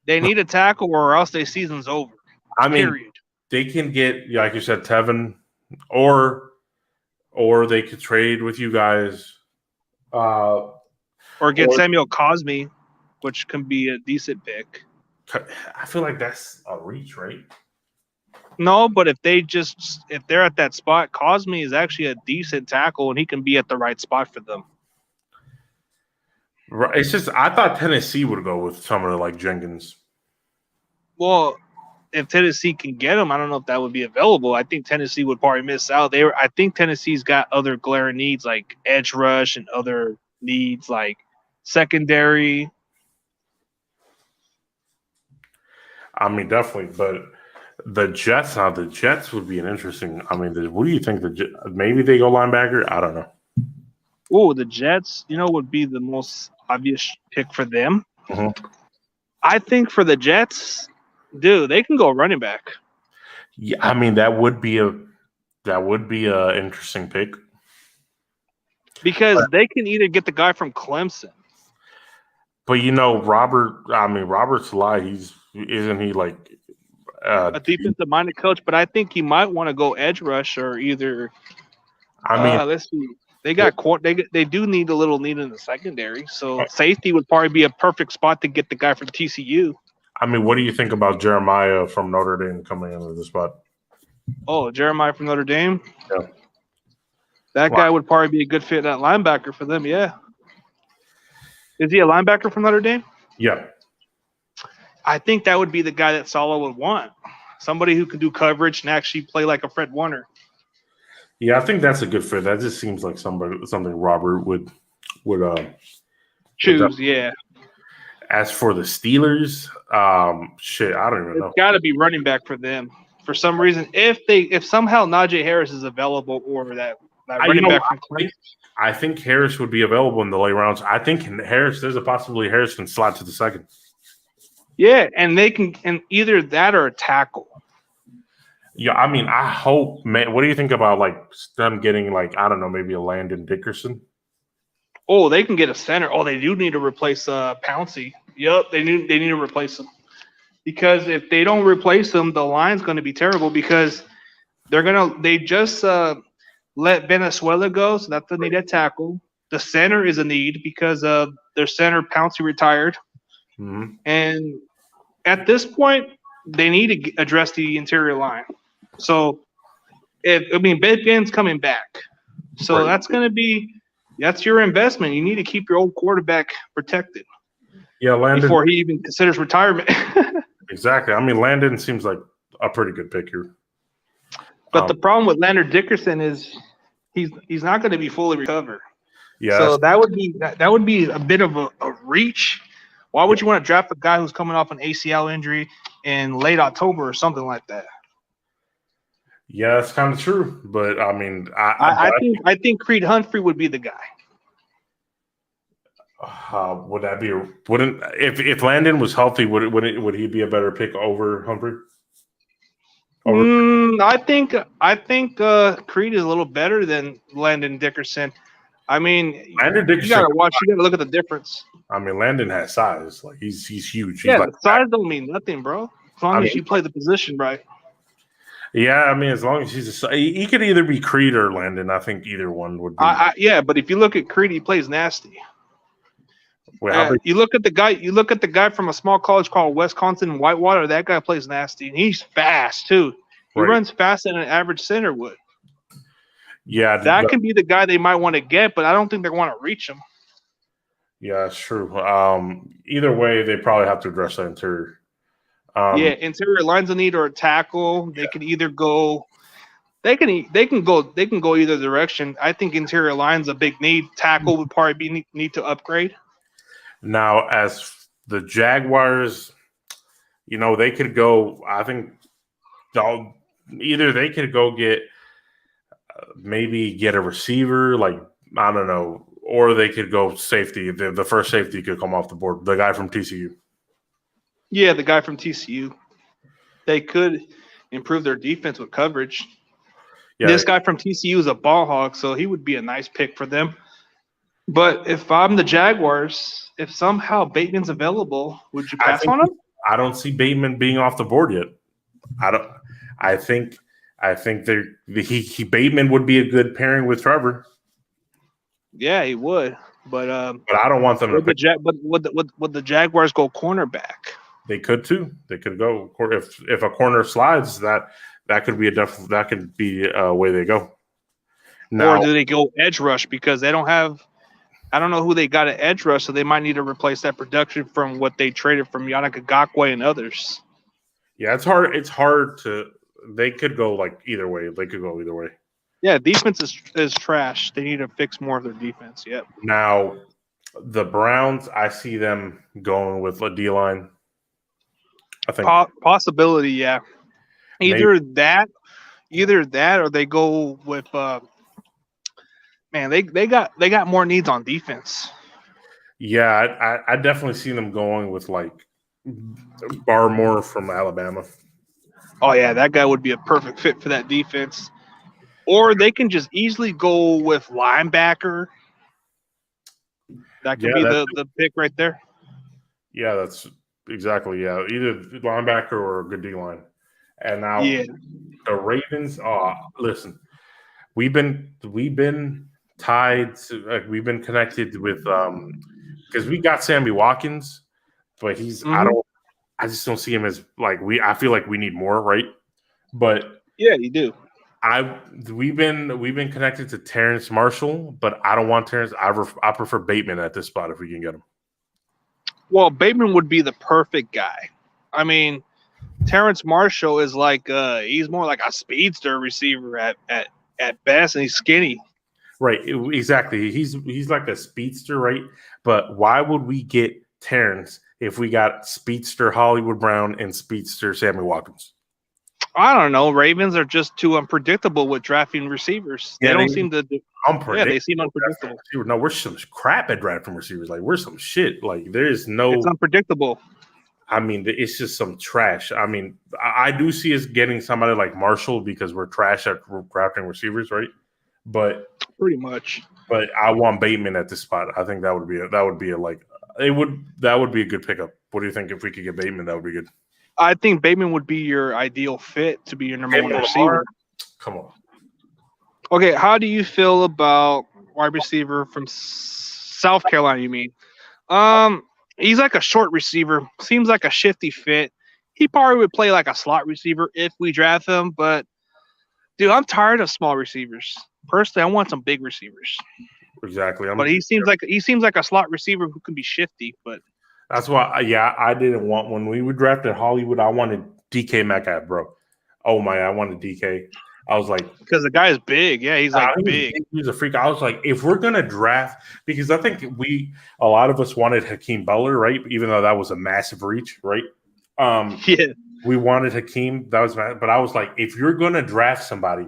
S1: They need a tackle, or else their season's over.
S2: I mean, they can get like you said, Tevin, or they could trade with you guys,
S1: or get Samuel Cosmi, which can be a decent pick.
S2: I feel like that's a reach, right?
S1: No, but if they're at that spot, Cosmi is actually a decent tackle, and he can be at the right spot for them.
S2: Right. It's just I thought Tennessee would go with someone like Jenkins.
S1: Well, if Tennessee can get him, I don't know if that would be available. I think Tennessee would probably miss out. I think Tennessee's got other glaring needs like edge rush and other needs like secondary.
S2: I mean, definitely, but the Jets would be an interesting. I mean, what do you think? Maybe they go linebacker. I don't know.
S1: Oh, the Jets, would be the most obvious pick for them.
S2: Mm-hmm.
S1: I think for the Jets, dude, they can go running back.
S2: Yeah, I mean that would be a interesting pick
S1: because they can either get the guy from Clemson.
S2: But Robert Saleh, isn't he like
S1: a defensive minded coach? But I think he might want to go edge rush or either. Let's see. They do need a little need in the secondary, so safety would probably be a perfect spot to get the guy from TCU.
S2: I mean, what do you think about Jeremiah from Notre Dame coming into the spot?
S1: Oh, Jeremiah from Notre Dame?
S2: Yeah.
S1: That guy would probably be a good fit at linebacker for them, yeah. Is he a linebacker from Notre Dame?
S2: Yeah.
S1: I think that would be the guy that Saleh would want. Somebody who can do coverage and actually play like a Fred Warner.
S2: Yeah, I think that's a good fit. That just seems like something Robert would
S1: choose, yeah.
S2: As for the Steelers, I don't even know.
S1: It's got to be running back for them for some reason. If somehow Najee Harris is available, or that running back from Clemson,
S2: I think Harris would be available in the late rounds. I think there's a possibility Harris can slide to the second.
S1: Yeah, and they can, and either that or a tackle.
S2: Yeah, I mean, I hope, man. What do you think about like them getting maybe a Landon Dickerson?
S1: Oh, they can get a center. Oh, they do need to replace Pouncey. Yep, they need to replace him because if they don't replace him, the line's going to be terrible because they just let Venezuela go, so that's a need at tackle. The center is a need because their center Pouncey retired, and at this point, they need to address the interior line. So, Bateman's coming back, so that's going to be. That's your investment. You need to keep your old quarterback protected.
S2: Yeah, Landon.
S1: Before he even considers retirement.
S2: Exactly. I mean, Landon seems like a pretty good pick here.
S1: But the problem with Landon Dickerson is he's not going to be fully recovered.
S2: Yeah.
S1: So that would be a bit of a reach. Why would you want to draft a guy who's coming off an ACL injury in late October or something like that?
S2: Yeah, that's kind of true. But I mean,
S1: I think Creed Humphrey would be the guy.
S2: Would that be? Wouldn't if Landon was healthy? Would he be a better pick over Humphrey?
S1: I think Creed is a little better than Landon Dickerson. I mean,
S2: Landon Dickerson,
S1: you gotta look at the difference.
S2: I mean, Landon has size. Like he's huge.
S1: Yeah, the size don't mean nothing, bro. As long as you play the position right.
S2: Yeah, I mean, as long as he could either be Creed or Landon. I think either one would be.
S1: Yeah, but if you look at Creed, he plays nasty. You look at the guy from a small college called Wisconsin Whitewater. That guy plays nasty, and he's fast too. He runs faster than an average center would.
S2: Yeah,
S1: that can be the guy they might want to get, but I don't think they want to reach him.
S2: Yeah, that's true. Either way, they probably have to address the interior.
S1: Interior lines of need or a tackle. They can either go. They can go either direction. I think interior line's a big need. Tackle would probably need to upgrade.
S2: Now, as the Jaguars, they could go. I think either they could go get maybe get a receiver, like I don't know, or they could go safety. The first safety could come off the board. The guy from TCU.
S1: Yeah, the guy from TCU. They could improve their defense with coverage. Yeah, this guy from TCU is a ball hog, so he would be a nice pick for them. But if I'm the Jaguars, if somehow Bateman's available, would you pass on him?
S2: I don't see Bateman being off the board yet. I think Bateman would be a good pairing with Trevor.
S1: Yeah, he would. But
S2: I don't want them to pick.
S1: Would the Jaguars go cornerback?
S2: They could too. They could go if a corner slides. That could be a way they go.
S1: Now, or do they go edge rush because they don't have? I don't know who they got at edge rush, so they might need to replace that production from what they traded from Yannick Ngakoue and others.
S2: Yeah, it's hard. It's hard to. They could go like either way. They could go either way.
S1: Yeah, defense is trash. They need to fix more of their defense. Yep.
S2: Now, the Browns, I see them going with a D-line. I think
S1: possibility, yeah. Either that, or they go with. Man, they got more needs on defense.
S2: Yeah, I definitely see them going with like Barmore from Alabama.
S1: Oh yeah, that guy would be a perfect fit for that defense. Or they can just easily go with linebacker. That could be the pick right there.
S2: Yeah, that's exactly. Yeah, either linebacker or a good D line. And now the Ravens. Listen, we've been tied to. We've been connected with because we got Sammy Watkins, but he's I just don't see him as like I feel like we need more, right? But
S1: yeah, you do.
S2: We've been connected to Terrence Marshall, but I don't want Terrence. I prefer Bateman at this spot if we can get him.
S1: Well, Bateman would be the perfect guy. I mean, Terrence Marshall is like he's more like a speedster receiver at best, and he's skinny.
S2: Right, exactly. He's like a speedster, right? But why would we get Terrence if we got speedster Hollywood Brown and speedster Sammy Watkins?
S1: I don't know. Ravens are just too unpredictable with drafting receivers. They don't seem to. Yeah, they seem unpredictable.
S2: No, we're some crap at drafting receivers. Like we're some shit. Like there's no.
S1: It's unpredictable.
S2: I mean, it's just some trash. I mean, I do see us getting somebody like Marshall because we're trash at drafting receivers, right? But
S1: pretty much.
S2: But I want Bateman at this spot. I think that would be a good pickup. What do you think if we could get Bateman? That would be good.
S1: I think Bateman would be your ideal fit to be your number one receiver.
S2: Come on.
S1: Okay, how do you feel about wide receiver from South Carolina, you mean? He's like a short receiver. Seems like a shifty fit. He probably would play like a slot receiver if we draft him, but dude, I'm tired of small receivers. Personally, I want some big receivers.
S2: Exactly.
S1: But he seems like a slot receiver who can be shifty, but
S2: that's why, I didn't want when we drafted Hollywood. I wanted DK Metcalf, bro. Oh my, I wanted DK. I was like,
S1: because the guy is big. Yeah, he's like big.
S2: He's a freak. I was like, if we're gonna draft, because I think a lot of us wanted Hakeem Butler, right? Even though that was a massive reach, right?
S1: Yeah.
S2: We wanted Hakeem. That was, but I was like, if you're gonna draft somebody,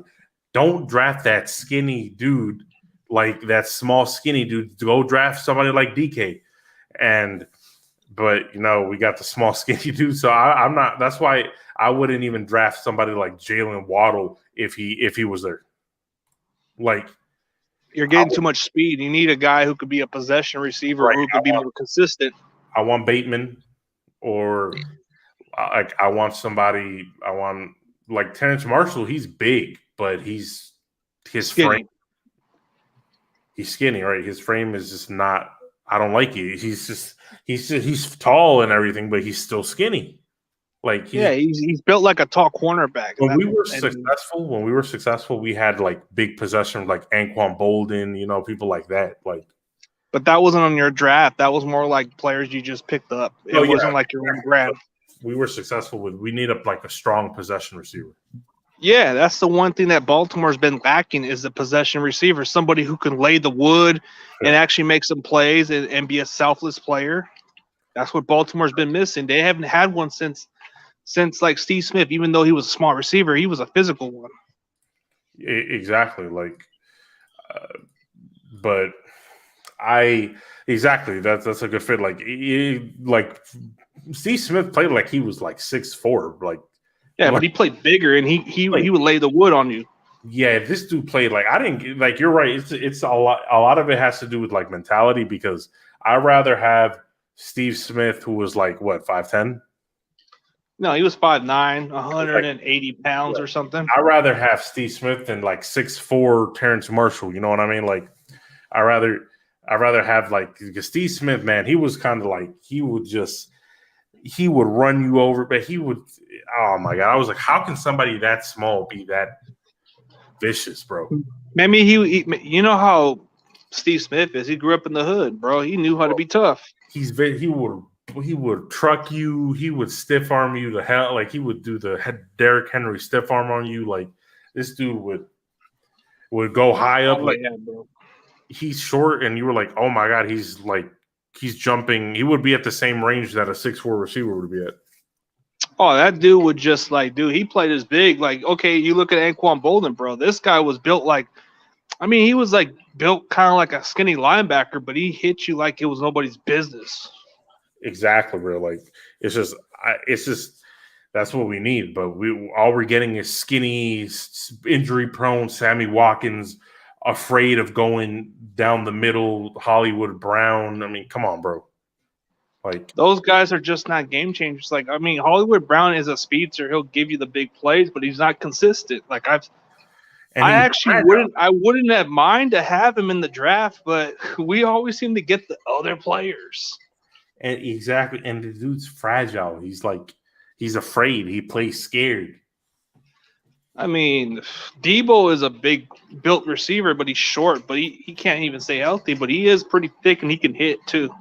S2: don't draft that skinny dude, like that small skinny dude. Go draft somebody like DK. But we got the small skinny dude. So I'm not. That's why I wouldn't even draft somebody like Jalen Waddle if he was there. Like,
S1: you're getting too much speed. You need a guy who could be a possession receiver, right, who could be more consistent.
S2: I want Bateman, or I want somebody. I want like Terrence Marshall. He's big, but his
S1: skinny.
S2: Frame. He's skinny, right? His frame is just not. I don't like it. He's tall and everything, but he's still skinny. Like
S1: he's built like a tall cornerback.
S2: When we were successful, we had like big possessions like Anquan Bolden, people like that. Like,
S1: but that wasn't on your draft. That was more like players you just picked up. It wasn't like your own grab.
S2: We were successful we need like a strong possession receiver.
S1: Yeah, that's the one thing that Baltimore's been lacking is the possession receiver, somebody who can lay the wood and actually make some plays and be a selfless player. That's what Baltimore's been missing. They haven't had one since like Steve Smith. Even though he was a small receiver, he was a physical one.
S2: Exactly. Like, but that's a good fit. Like Steve Smith played like he was like 6'4", like.
S1: Yeah, but he played bigger, and he would lay the wood on you.
S2: Yeah, this dude played like I didn't like. You're right. It's a lot. A lot of it has to do with like mentality because I'd rather have Steve Smith, who was like what 5'10".
S1: No, he was 5'9", 180 pounds or something.
S2: I'd rather have Steve Smith than like 6'4" Terrence Marshall. You know what I mean? Like, I'd rather have like Steve Smith. Man, he was kind of like he would run you over, but he would. Oh my god! I was like, how can somebody that small be that vicious, bro?
S1: Maybe you know how Steve Smith is. He grew up in the hood, bro. He knew how to be tough.
S2: He would truck you. He would stiff arm you to hell. Like he would do the Derrick Henry stiff arm on you. Like this dude would go high up. Like
S1: bro.
S2: He's short, and you were like, oh my god, he's jumping. He would be at the same range that a 6'4" receiver would be at.
S1: Oh, that dude would just he played as big. Like, okay, you look at Anquan Bolden, bro. This guy was built he was built kind of like a skinny linebacker, but he hit you like it was nobody's business.
S2: Exactly, bro. Like, it's just that's what we need. But all we're getting is skinny, injury-prone Sammy Watkins, afraid of going down the middle, Hollywood Brown. I mean, come on, bro. Like
S1: those guys are just not game changers. Hollywood Brown is a speedster. He'll give you the big plays, but he's not consistent. I wouldn't have mind to have him in the draft, but we always seem to get the other players.
S2: And exactly, and the dude's fragile. He's afraid. He plays scared.
S1: I mean, Debo is a big built receiver, but he's short. But he can't even stay healthy. But he is pretty thick, and he can hit too.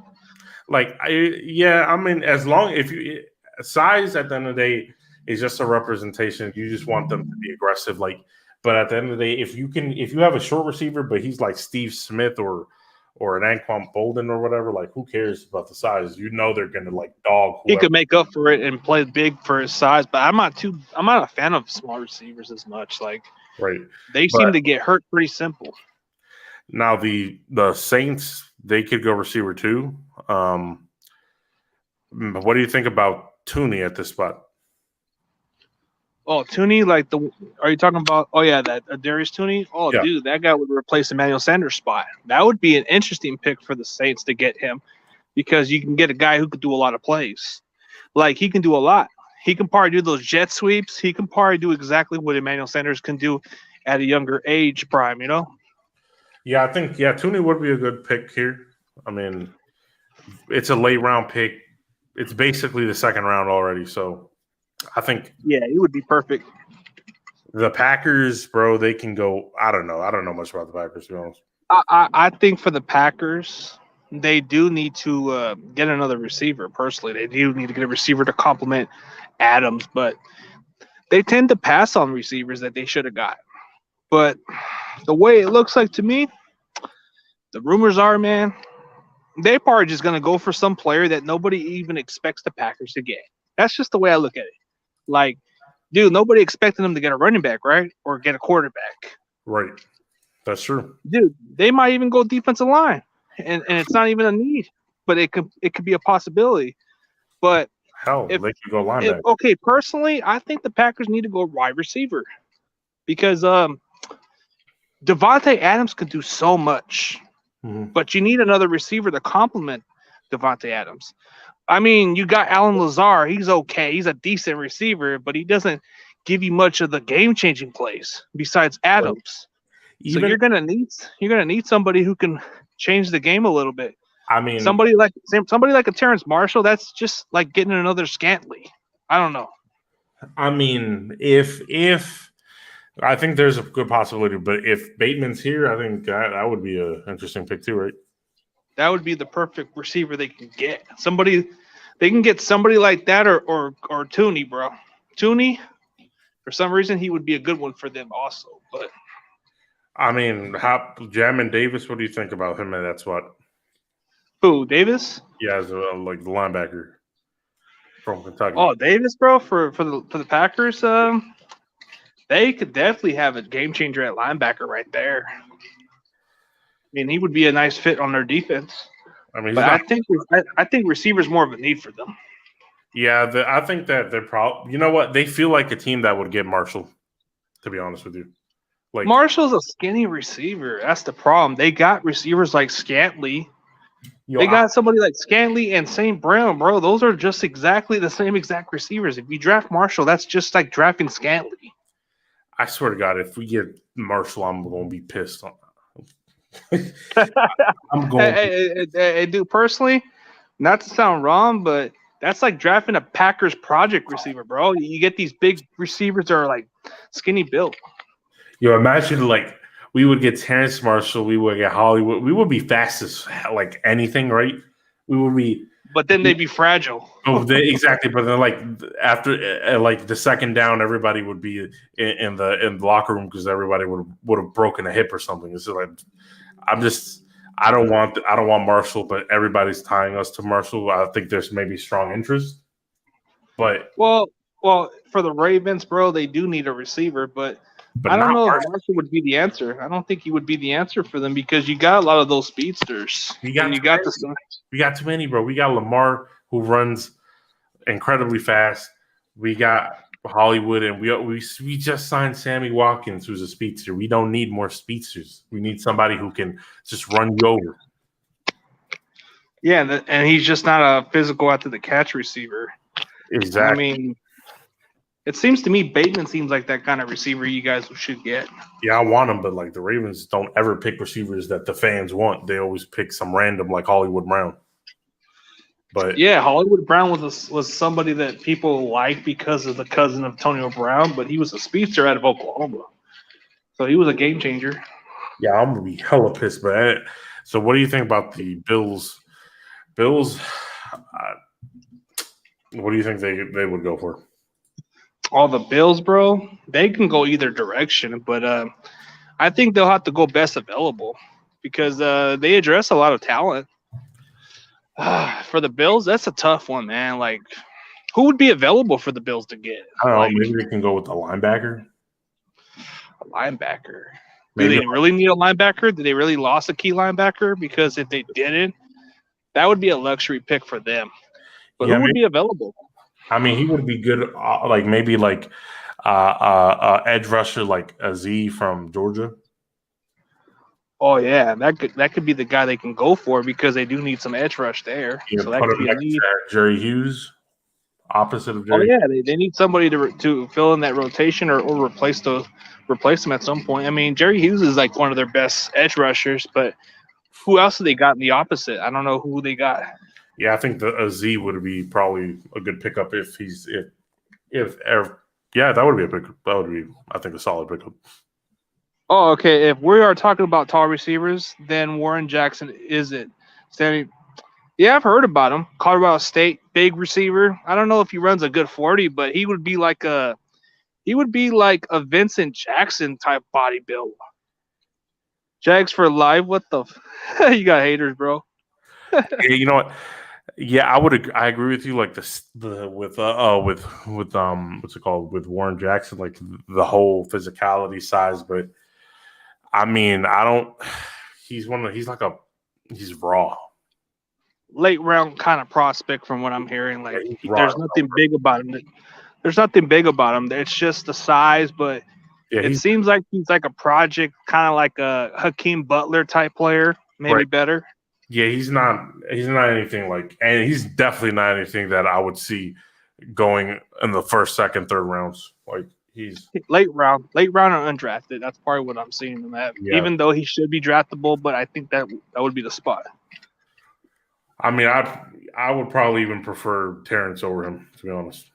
S1: As long if you size at the end of the day is just a representation. You just want them to be aggressive. But at the end of the day, if you have a short receiver, but he's like Steve Smith or an Anquan Bolden or whatever, who cares about the size? They're gonna dog. Whoever. He could make up for it and play big for his size, but I'm not a fan of small receivers as much.
S2: Right.
S1: They seem to get hurt pretty simple.
S2: Now the Saints, they could go receiver too. What do you think about Tooney at this spot?
S1: Oh, Tooney, are you talking about? Oh yeah, that Darius Tooney. Oh, yeah. Dude, that guy would replace Emmanuel Sanders' spot. That would be an interesting pick for the Saints to get him, because you can get a guy who could do a lot of plays. He can do a lot. He can probably do those jet sweeps. He can probably do exactly what Emmanuel Sanders can do at a younger age prime.
S2: Yeah, I think Tooney would be a good pick here. I mean, it's a late round pick. It's basically the second round already, so. I think
S1: it would be perfect.
S2: The Packers, bro, they can go. I don't know much about the Packers, to be honest.
S1: I think for the Packers, they do need to get another receiver. Personally, they do need to get a receiver to complement Adams, but they tend to pass on receivers that they should have got. But the way it looks like to me, the rumors are, man, they're probably just gonna go for some player that nobody even expects the Packers to get. That's just the way I look at it. Like, dude, nobody expected them to get a running back, right? Or get a quarterback.
S2: Right. That's true.
S1: Dude, they might even go defensive line. And it's not even a need, but it could be a possibility. But
S2: Hell,
S1: if
S2: they could go linebacker.
S1: okay, personally, I think the Packers need to go wide receiver because Devontae Adams can do so much, but you need another receiver to complement Devontae Adams. I mean, you got Alan Lazar. He's okay. He's a decent receiver, but he doesn't give you much of the game-changing plays besides Adams. So you're gonna need somebody who can change the game a little bit.
S2: I mean,
S1: somebody like a Terrence Marshall. That's just like getting another Scantling. I don't know.
S2: I mean, if I think there's a good possibility, but if Bateman's here, I think that would be an interesting pick too, right?
S1: That would be the perfect receiver they can get. They can get somebody like that or Tooney, bro. Tooney, for some reason, he would be a good one for them also. But
S2: I mean, Jamin Davis, what do you think about him in that spot?
S1: Who, Davis?
S2: Yeah, as like the linebacker from Kentucky.
S1: Oh, Davis, bro, for the Packers, they could definitely have a game changer at linebacker right there. I mean, he would be a nice fit on their defense.
S2: I mean,
S1: but I think receivers more of a need for them.
S2: Yeah, I think that they're probably. You know what? They feel like a team that would get Marshall. To be honest with you,
S1: like Marshall's a skinny receiver. That's the problem. They got receivers like Scantling. They got somebody like Scantling and St. Brown, bro. Those are just exactly the same exact receivers. If you draft Marshall, that's just like drafting Scantling.
S2: I swear to God, if we get Marshall, I'm going to be pissed.
S1: I'm going. Hey, dude, personally, not to sound wrong, but that's like drafting a Packers project receiver, bro. You get these big receivers that are like skinny built.
S2: Yo, imagine like we would get Terrence Marshall, we would get Hollywood, we would be fast as like anything, right? We would be,
S1: but then they'd be fragile.
S2: Exactly. But then, like after like the second down, everybody would be in the locker room because everybody would have broken a hip or something. It's like I don't want Marshall, but everybody's tying us to Marshall. I think there's maybe strong interest, but
S1: well, for the Ravens, bro, they do need a receiver, but I don't know if Marshall would be the answer. I don't think he would be the answer for them because you got a lot of those speedsters.
S2: We got too many, bro. We got Lamar who runs incredibly fast. We got Hollywood, and we just signed Sammy Watkins, who's a speedster. We don't need more speedsters. We need somebody who can just run you over.
S1: Yeah, and he's just not a physical after the catch receiver.
S2: Exactly.
S1: I mean, it seems to me Bateman seems like that kind of receiver you guys should get.
S2: Yeah, I want him, but like the Ravens don't ever pick receivers that the fans want. They always pick some random like Hollywood Brown. But
S1: yeah, Hollywood Brown was somebody that people like because of the cousin of Antonio Brown, but he was a speedster out of Oklahoma, so he was a game changer.
S2: Yeah, I'm gonna be hella pissed, man. So, what do you think about the Bills? Bills, what do you think they would go for?
S1: All the Bills, bro, they can go either direction, but I think they'll have to go best available because they address a lot of talent. For the Bills, that's a tough one, man. Like, who would be available for the Bills to get?
S2: I don't know. Maybe they can go with a linebacker.
S1: A linebacker. Do they really need a linebacker? Do they really lost a key linebacker? Because if they didn't, that would be a luxury pick for them. But who would be available?
S2: I mean, he would be good, like maybe like edge rusher like Azeez from Georgia.
S1: Oh yeah, that could be the guy they can go for because they do need some edge rush there.
S2: Yeah,
S1: so that could be a need.
S2: Jerry Hughes, opposite of Jerry.
S1: Oh yeah, they need somebody to fill in that rotation or replace them at some point. I mean, Jerry Hughes is like one of their best edge rushers, but who else have they got in the opposite? I don't know who they got.
S2: Yeah, I think the Azeez would be probably a good pickup that would be a pickup. That would be, I think, a solid pickup.
S1: Oh, okay. If we are talking about tall receivers, then Warren Jackson is it. Standing. Yeah, I've heard about him. Colorado State, big receiver. I don't know if he runs a good 40, but he would be like He would be like a Vincent Jackson type body build. Jags for life. What the? You got haters, bro.
S2: Yeah, you know what? Yeah, I agree with you. Like with what's it called, with Warren Jackson, like the whole physicality size. But I mean, I don't. He's he's raw.
S1: Late round kind of prospect from what I'm hearing.
S2: Yeah,
S1: Like
S2: he's raw.
S1: there's nothing big about him. There's nothing big about him. It's just the size, but
S2: Yeah,
S1: it seems like he's like a project, kind of like a Hakeem Butler type player, maybe
S2: right.
S1: better.
S2: Yeah, he's not anything like, and he's definitely not anything that I would see going in the first, second, third rounds. Like he's
S1: late round or undrafted. That's probably what I'm seeing him at.
S2: Yeah.
S1: Even though he should be draftable, but I think that would be the spot.
S2: I mean, I would probably even prefer Terrence over him, to be honest.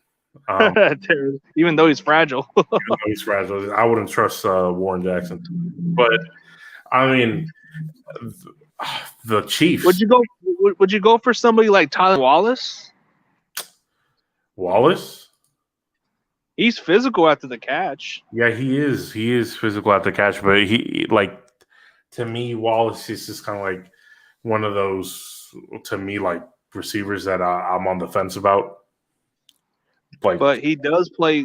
S1: Even though he's fragile.
S2: He's fragile. I wouldn't trust Warren Jackson. But I mean, the Chiefs.
S1: Would you go for somebody like Tylan Wallace?
S2: Wallace?
S1: He's physical after the catch.
S2: Yeah, he is. He is physical after the catch, but he, like, to me, Wallace is just kind of like one of those, to me, like, receivers that I'm on the fence about. Like,
S1: but he does play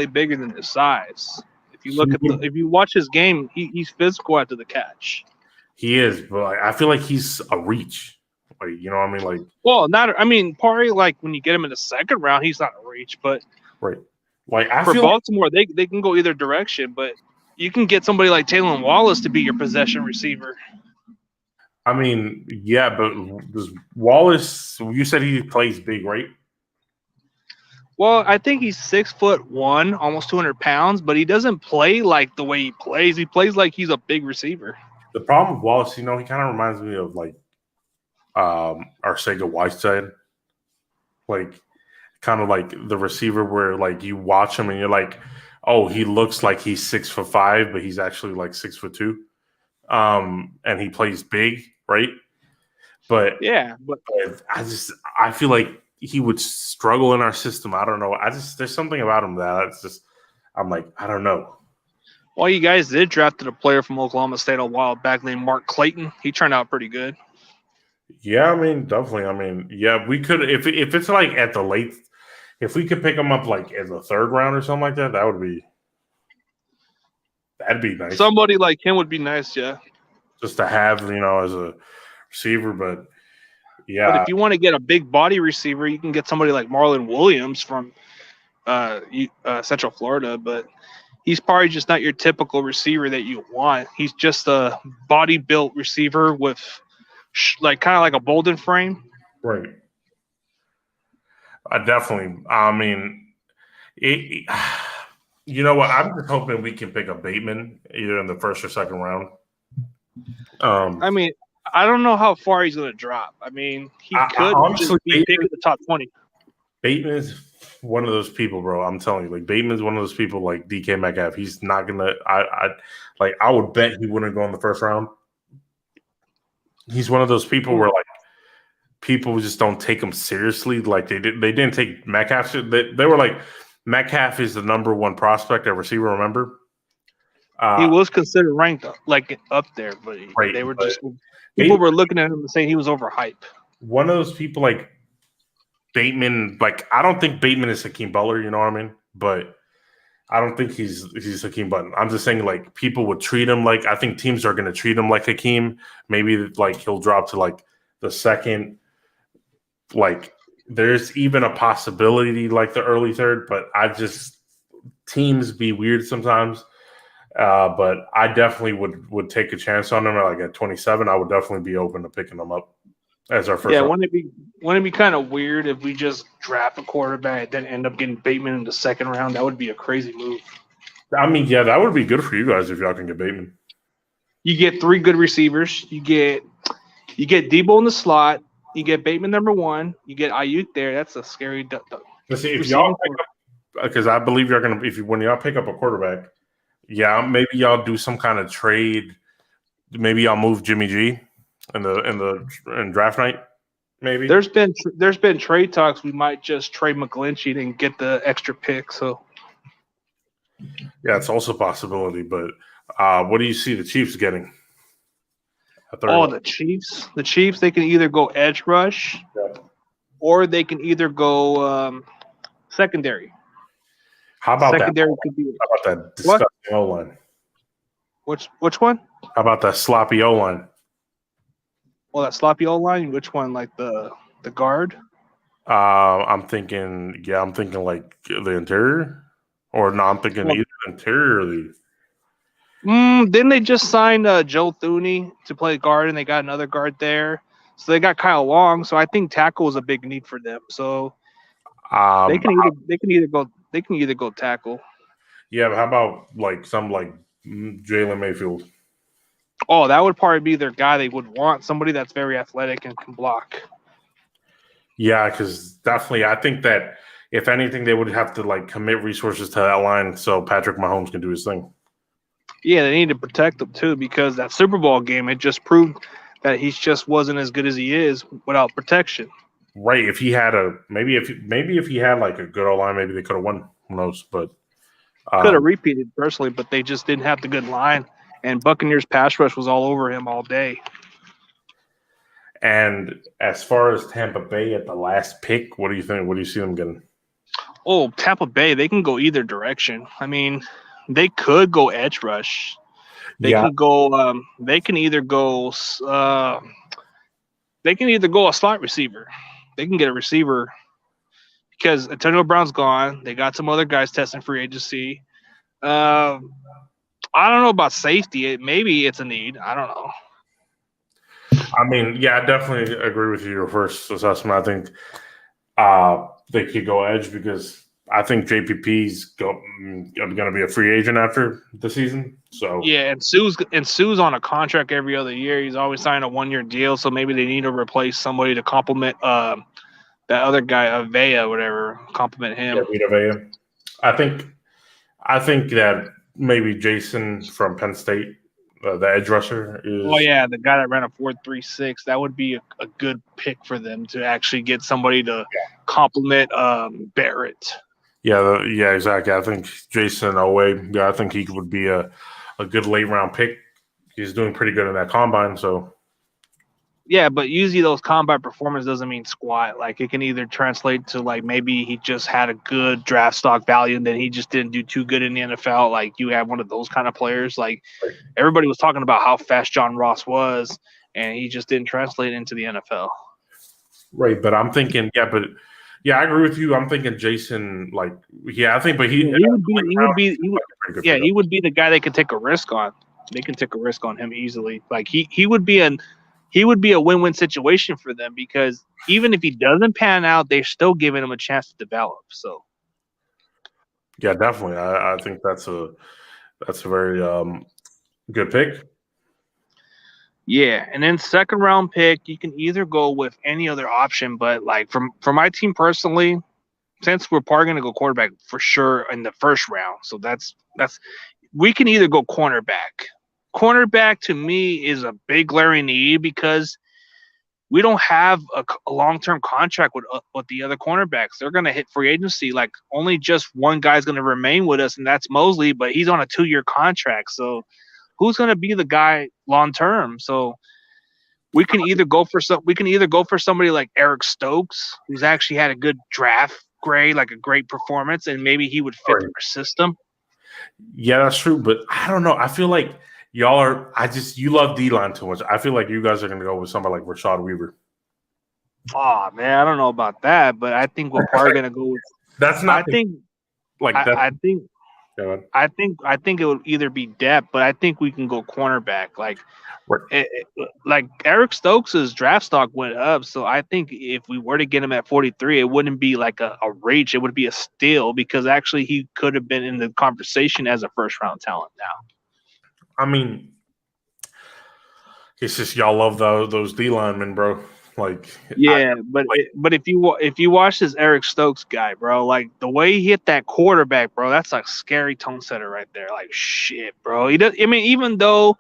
S1: bigger than his size. If you look at if you watch his game, he's physical after the catch.
S2: He is, but like, I feel like he's a reach. Like, you know what I mean? Like,
S1: well, probably like when you get him in the second round, he's not a reach, but
S2: right. Like
S1: for Baltimore, they can go either direction, but you can get somebody like Tylan Wallace to be your possession receiver.
S2: I mean, yeah, but does Wallace? You said he plays big, right?
S1: Well, I think he's 6'1", almost 200 pounds, but he doesn't play like the way he plays. He plays like he's a big receiver.
S2: The problem with Wallace, he kind of reminds me of like Arcega Whiteside, like kind of like the receiver where like you watch him and you're like, oh, he looks like he's 6'5", but he's actually like 6'2", and he plays big, right? But
S1: yeah, but
S2: I feel like he would struggle in our system. I don't know. There's something about him I'm like, I don't know.
S1: Well, you guys did drafted a player from Oklahoma State a while back named Mark Clayton. He turned out pretty good.
S2: Yeah, I mean, definitely. I mean, yeah, we could if it's like at the late, if we could pick him up like in the third round or something like that, that'd be nice.
S1: Somebody like him would be nice, yeah.
S2: Just to have, as a receiver, but yeah.
S1: But if you want to get a big body receiver, you can get somebody like Marlon Williams from Central Florida, but he's probably just not your typical receiver that you want. He's just a body-built receiver with kind of like a Bolden frame.
S2: Right. I mean, you know what? I'm just hoping we can pick up Bateman either in the first or second round.
S1: I mean, I don't know how far he's going to drop. I mean, he could honestly be picked in the top 20.
S2: Bateman is one of those people, bro. I'm telling you, like Bateman's one of those people like DK Metcalf. He's not gonna. I would bet he wouldn't go in the first round. He's one of those people where like people just don't take him seriously. Like they didn't take Metcalf. They were like, Metcalf is the number one prospect at receiver. Remember?
S1: He was considered ranked like up there, but they were just people were looking at him and saying he was overhyped.
S2: One of those people like Bateman, like I don't think Bateman is Hakeem Butler, you know what I mean? But I don't think he's Hakeem Butler. I'm just saying like people would treat him like, I think teams are going to treat him like Hakeem. Maybe like he'll drop to like the second, like there's even a possibility like the early third, but teams be weird sometimes. But I definitely would take a chance on him. Like at 27, I would definitely be open to picking him up as our first.
S1: Yeah, wouldn't it be kind of weird if we just draft a quarterback and then end up getting Bateman in the second round? That would be a crazy move.
S2: I mean, yeah, that would be good for you guys if y'all can get Bateman.
S1: You get 3 good receivers. You get Debo in the slot. You get Bateman number 1. You get Ayuk there. That's a scary.
S2: Let's see if y'all pick up, because I believe you're gonna when y'all pick up a quarterback. Yeah, maybe y'all do some kind of trade. Maybe y'all move Jimmy G in draft night. Maybe
S1: there's been trade talks. We might just trade McGlinchey and get the extra pick. So
S2: Yeah, it's also a possibility. But what do you see the Chiefs getting?
S1: Oh, the Chiefs. The Chiefs, they can either go edge rush
S2: Yeah.
S1: or they can either go secondary.
S2: How about
S1: Secondary
S2: that?
S1: could be
S2: How about that
S1: what?
S2: disgusting O line?
S1: Which one?
S2: How about that sloppy O line?
S1: Well, that sloppy O line. Which one? Like the guard?
S2: I'm thinking like the interior, or no, I'm thinking
S1: Well,
S2: either the interior or the.
S1: didn't they just sign Joe Thuney to play guard, and they got another guard there? So they got Kyle Long. So I think tackle is a big need for them. So they
S2: Um,
S1: can either go tackle.
S2: yeah, but how about like some like Jalen Mayfield?
S1: Oh, that would probably be their guy. They would want somebody that's very athletic and can block.
S2: Yeah, because definitely, I think that if anything, they would have to like commit resources to that line so Patrick Mahomes can do his thing.
S1: Yeah, they need to protect him too because that Super Bowl game it just proved that he just wasn't as good as he is without protection.
S2: Right. If he had if he had like a good O line, maybe they could have won. Who knows? But
S1: Could have repeated personally, but they just didn't have the good line. And Buccaneers pass rush was all over him all day.
S2: And as far as Tampa Bay at the last pick, what do you think? What do you see them getting?
S1: Oh, Tampa Bay, they can go either direction. I mean, they could go edge rush. They can go. They can either go. They can either go a slot receiver. They can get a receiver because Antonio Brown's gone. They got some other guys testing free agency. I don't know about safety. Maybe it's a need. I don't know.
S2: I mean, yeah, I definitely agree with you. Your first assessment. I think they could go edge because I think JPP's going to be a free agent after the season. So
S1: yeah, and Sue's on a contract every other year. He's always signing a 1-year deal. So maybe they need to replace somebody to complement that other guy, Vea, whatever, complement him.
S2: Yeah, Vita Vea. I think that maybe Jason from Penn State, the edge rusher, is.
S1: Oh yeah, the guy that ran a 4.36. That would be a good pick for them to actually get somebody to complement Barrett.
S2: Yeah, exactly. I think Jason Owe. Yeah, I think he would be a good late round pick. He's doing pretty good in that combine. So.
S1: Yeah, but usually those combine performance doesn't mean squat. Like it can either translate to like maybe he just had a good draft stock value and then he just didn't do too good in the NFL. Like you have one of those kind of players. Like everybody was talking about how fast John Ross was, and he just didn't translate into the NFL.
S2: Right, but I'm thinking, I agree with you. I'm thinking Jason, like, I think, but he would be
S1: the guy they could take a risk on. They can take a risk on him easily. Like he would be a win-win situation for them because even if he doesn't pan out, they're still giving him a chance to develop. So,
S2: yeah, definitely. I think that's a very good pick.
S1: Yeah, and then second round pick, you can either go with any other option, but like for my team personally, since we're probably gonna go quarterback for sure in the first round, so that's we can either go cornerback. Cornerback to me is a big glaring need because we don't have a long-term contract with the other cornerbacks. They're going to hit free agency. Like only just one guy's going to remain with us, and that's Mosley, but he's on a 2-year contract. So who's going to be the guy long-term? So we can either go for somebody like Eric Stokes, who's actually had a good draft grade, like a great performance, and maybe he would fit our system.
S2: Yeah, that's true, but I don't know. I feel like you love D-line too much. I feel like you guys are going to go with somebody like Rashad Weaver.
S1: Oh man, I don't know about that, but I think we're probably going to go with.
S2: That's not.
S1: I think it would either be depth, but I think we can go cornerback. Like Eric Stokes' draft stock went up, so I think if we were to get him at 43, it wouldn't be like a reach; it would be a steal because actually he could have been in the conversation as a first-round talent now.
S2: I mean, it's just y'all love those D linemen, bro. Like,
S1: yeah, but if you watch this Eric Stokes guy, bro, like the way he hit that quarterback, bro, that's like scary tone setter right there. Like shit, bro. He does. I mean, even though,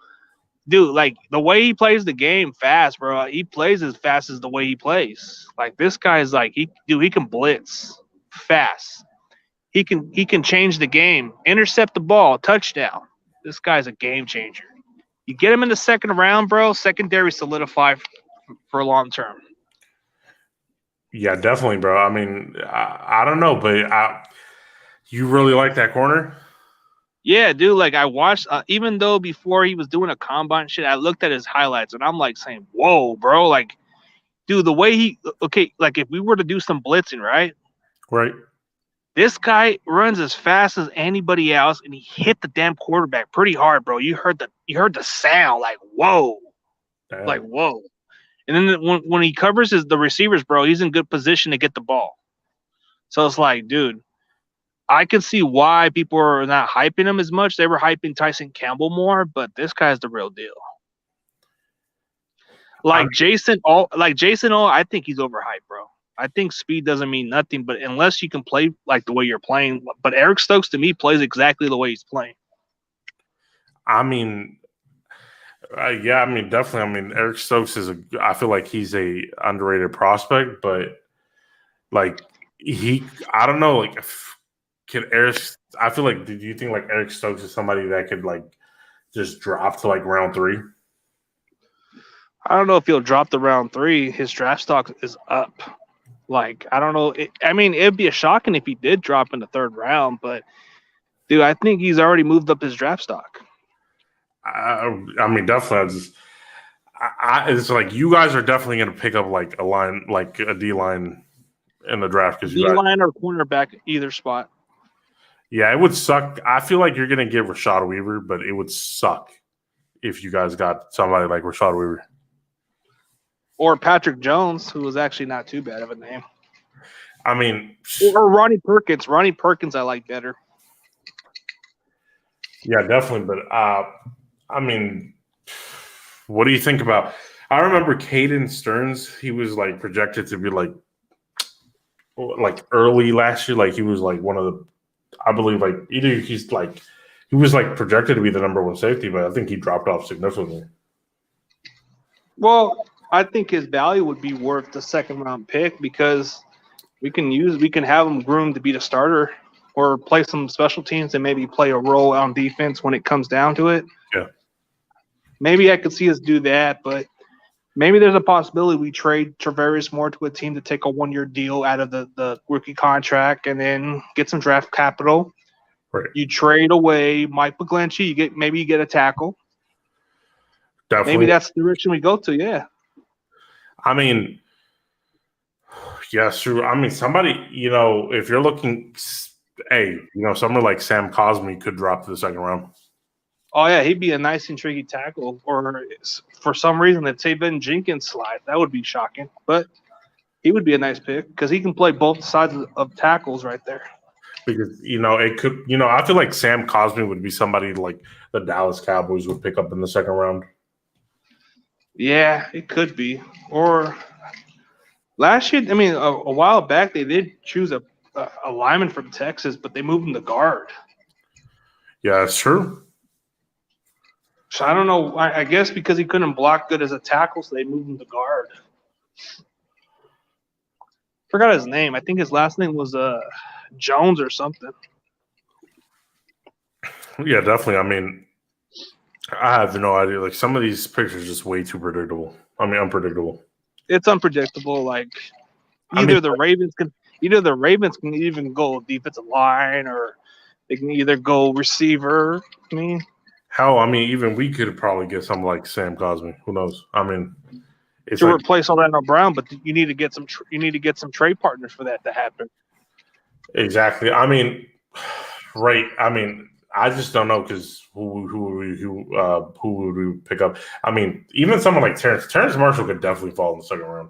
S1: dude, like the way he plays the game fast, bro. He plays as fast as the way he plays. Like this guy is like he can blitz fast. He can change the game, intercept the ball, touchdown. This guy's a game changer. You get him in the second round, bro. Secondary solidify for long term.
S2: Yeah, definitely, bro. I mean, I don't know, but you really like that corner?
S1: Yeah, dude. Like I watched, even though before he was doing a combine shit, I looked at his highlights and I'm like saying, "Whoa, bro!" Like, dude, the way like if we were to do some blitzing, right?
S2: Right.
S1: This guy runs as fast as anybody else, and he hit the damn quarterback pretty hard, bro. You heard the sound, like whoa,
S2: Damn.
S1: like whoa. And then when he covers the receivers, bro, he's in good position to get the ball. So it's like, dude, I can see why people are not hyping him as much. They were hyping Tyson Campbell more, but this guy's the real deal. Jason O, I think he's overhyped, bro. I think speed doesn't mean nothing, but unless you can play like the way you're playing. But Eric Stokes to me plays exactly the way he's playing.
S2: I mean, yeah, I mean, definitely. I mean, Eric Stokes I feel like he's a underrated prospect, but like I don't know, like can Eric? I feel like, do you think like Eric Stokes is somebody that could like just drop to like round 3?
S1: I don't know if he'll drop to round 3. His draft stock is up. Like, I don't know. I mean, it'd be a shocking if he did drop in the 3rd round, but dude, I think he's already moved up his draft stock.
S2: I mean, definitely. It's like you guys are definitely going to pick up like a line, like a D line in the draft because
S1: D line or cornerback, either spot.
S2: Yeah, it would suck. I feel like you're going to get Rashad Weaver, but it would suck if you guys got somebody like Rashad Weaver.
S1: Or Patrick Jones, who was actually not too bad of a name.
S2: I mean,
S1: or Ronnie Perkins. Ronnie Perkins, I like better.
S2: Yeah, definitely. But I mean, what do you think about? I remember Caden Stearns. He was like projected to be like early last year. Like he was like one of the, I believe like either he was like projected to be the number 1 safety, but I think he dropped off significantly.
S1: Well, I think his value would be worth the 2nd round pick because we can have him groomed to be the starter or play some special teams and maybe play a role on defense when it comes down to it.
S2: Yeah.
S1: Maybe I could see us do that, but maybe there's a possibility we trade Travarius Moore to a team to take a 1-year deal out of the rookie contract and then get some draft capital.
S2: Right.
S1: You trade away Mike McGlinchey, you get a tackle.
S2: Definitely.
S1: Maybe that's the direction we go to, yeah.
S2: I mean, yeah, sure. I mean, somebody, if you're looking, somebody like Sam Cosmi could drop to the 2nd round.
S1: Oh, yeah, he'd be a nice, intriguing tackle. Or for some reason, if Taven Jenkins slide, that would be shocking. But he would be a nice pick because he can play both sides of tackles right there.
S2: Because, it could, I feel like Sam Cosmi would be somebody like the Dallas Cowboys would pick up in the 2nd round.
S1: Yeah, it could be. Or last year, I mean, a while back, they did choose a lineman from Texas, but they moved him to guard.
S2: Yeah, that's true.
S1: So I don't know. I guess because he couldn't block good as a tackle, so they moved him to guard. Forgot his name. I think his last name was Jones or something.
S2: Yeah, definitely. I mean, I have no idea. Like some of these pictures are just way too predictable. I mean, unpredictable.
S1: It's unpredictable. Like either the Ravens can even go defensive line, or they can either go receiver. I mean,
S2: even we could probably get something like Sam Cosmi. Who knows? I mean,
S1: it's to replace Orlando Brown, but you need to get some. You need to get some trade partners for that to happen.
S2: Exactly. I mean, right. I mean, I just don't know because who would we pick up? I mean, even someone like Terrence Marshall could definitely fall in the 2nd round.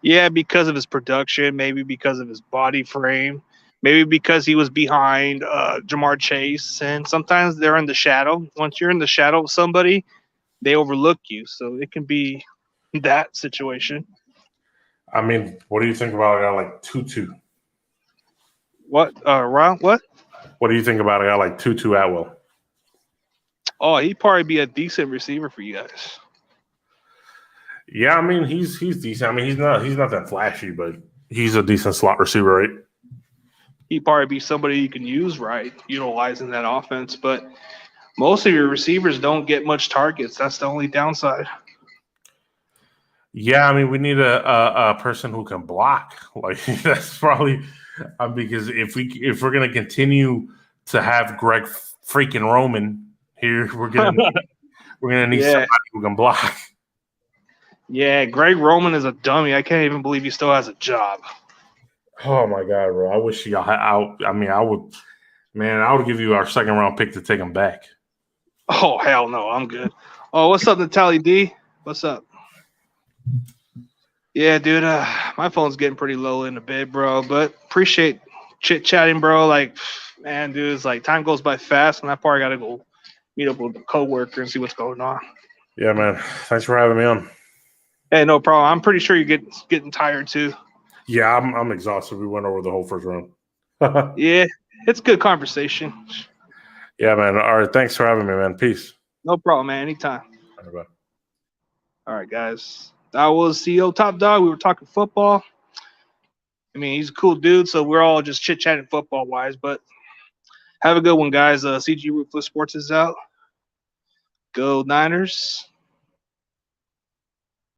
S1: Yeah, because of his production, maybe because of his body frame, maybe because he was behind Jamar Chase, and sometimes they're in the shadow. Once you're in the shadow of somebody, they overlook you. So it can be that situation.
S2: I mean, what do you think about a guy like Tutu?
S1: What? Ron? What?
S2: What do you think about a guy like Tutu Atwell?
S1: Oh, he'd probably be a decent receiver for you guys.
S2: Yeah, I mean he's decent. I mean he's not that flashy, but he's a decent slot receiver, right?
S1: He'd probably be somebody you can use right, utilizing that offense. But most of your receivers don't get much targets. That's the only downside.
S2: Yeah, I mean, we need a person who can block. Like that's probably because if we're gonna continue to have Greg freaking Roman here, we're gonna need
S1: Yeah.
S2: somebody who can block.
S1: Yeah, Greg Roman is a dummy. I can't even believe he still has a job.
S2: Oh my god, bro! I wish he got out. I mean, I would, man. I would give you our second round pick to take him back.
S1: Oh, hell no. I'm good. Oh, what's up, Natalie D? What's up? Yeah, dude. My phone's getting pretty low in the bed, bro. But appreciate chit chatting, bro. Like, man, dude, it's like time goes by fast, and I probably gotta go meet up with a coworker and see what's going on.
S2: Yeah, man. Thanks for having me on.
S1: Hey, no problem. I'm pretty sure you're getting tired too.
S2: Yeah, I'm exhausted. We went over the whole first round.
S1: Yeah, it's good conversation.
S2: Yeah, man. All right. Thanks for having me, man. Peace.
S1: No problem, man. Anytime.
S2: Bye.
S1: All right, guys. That was CEO Top Dog. We were talking football. I mean, he's a cool dude, so we're all just chit chatting football wise. But have a good one, guys. CG Ruthless Sports is out. Go Niners.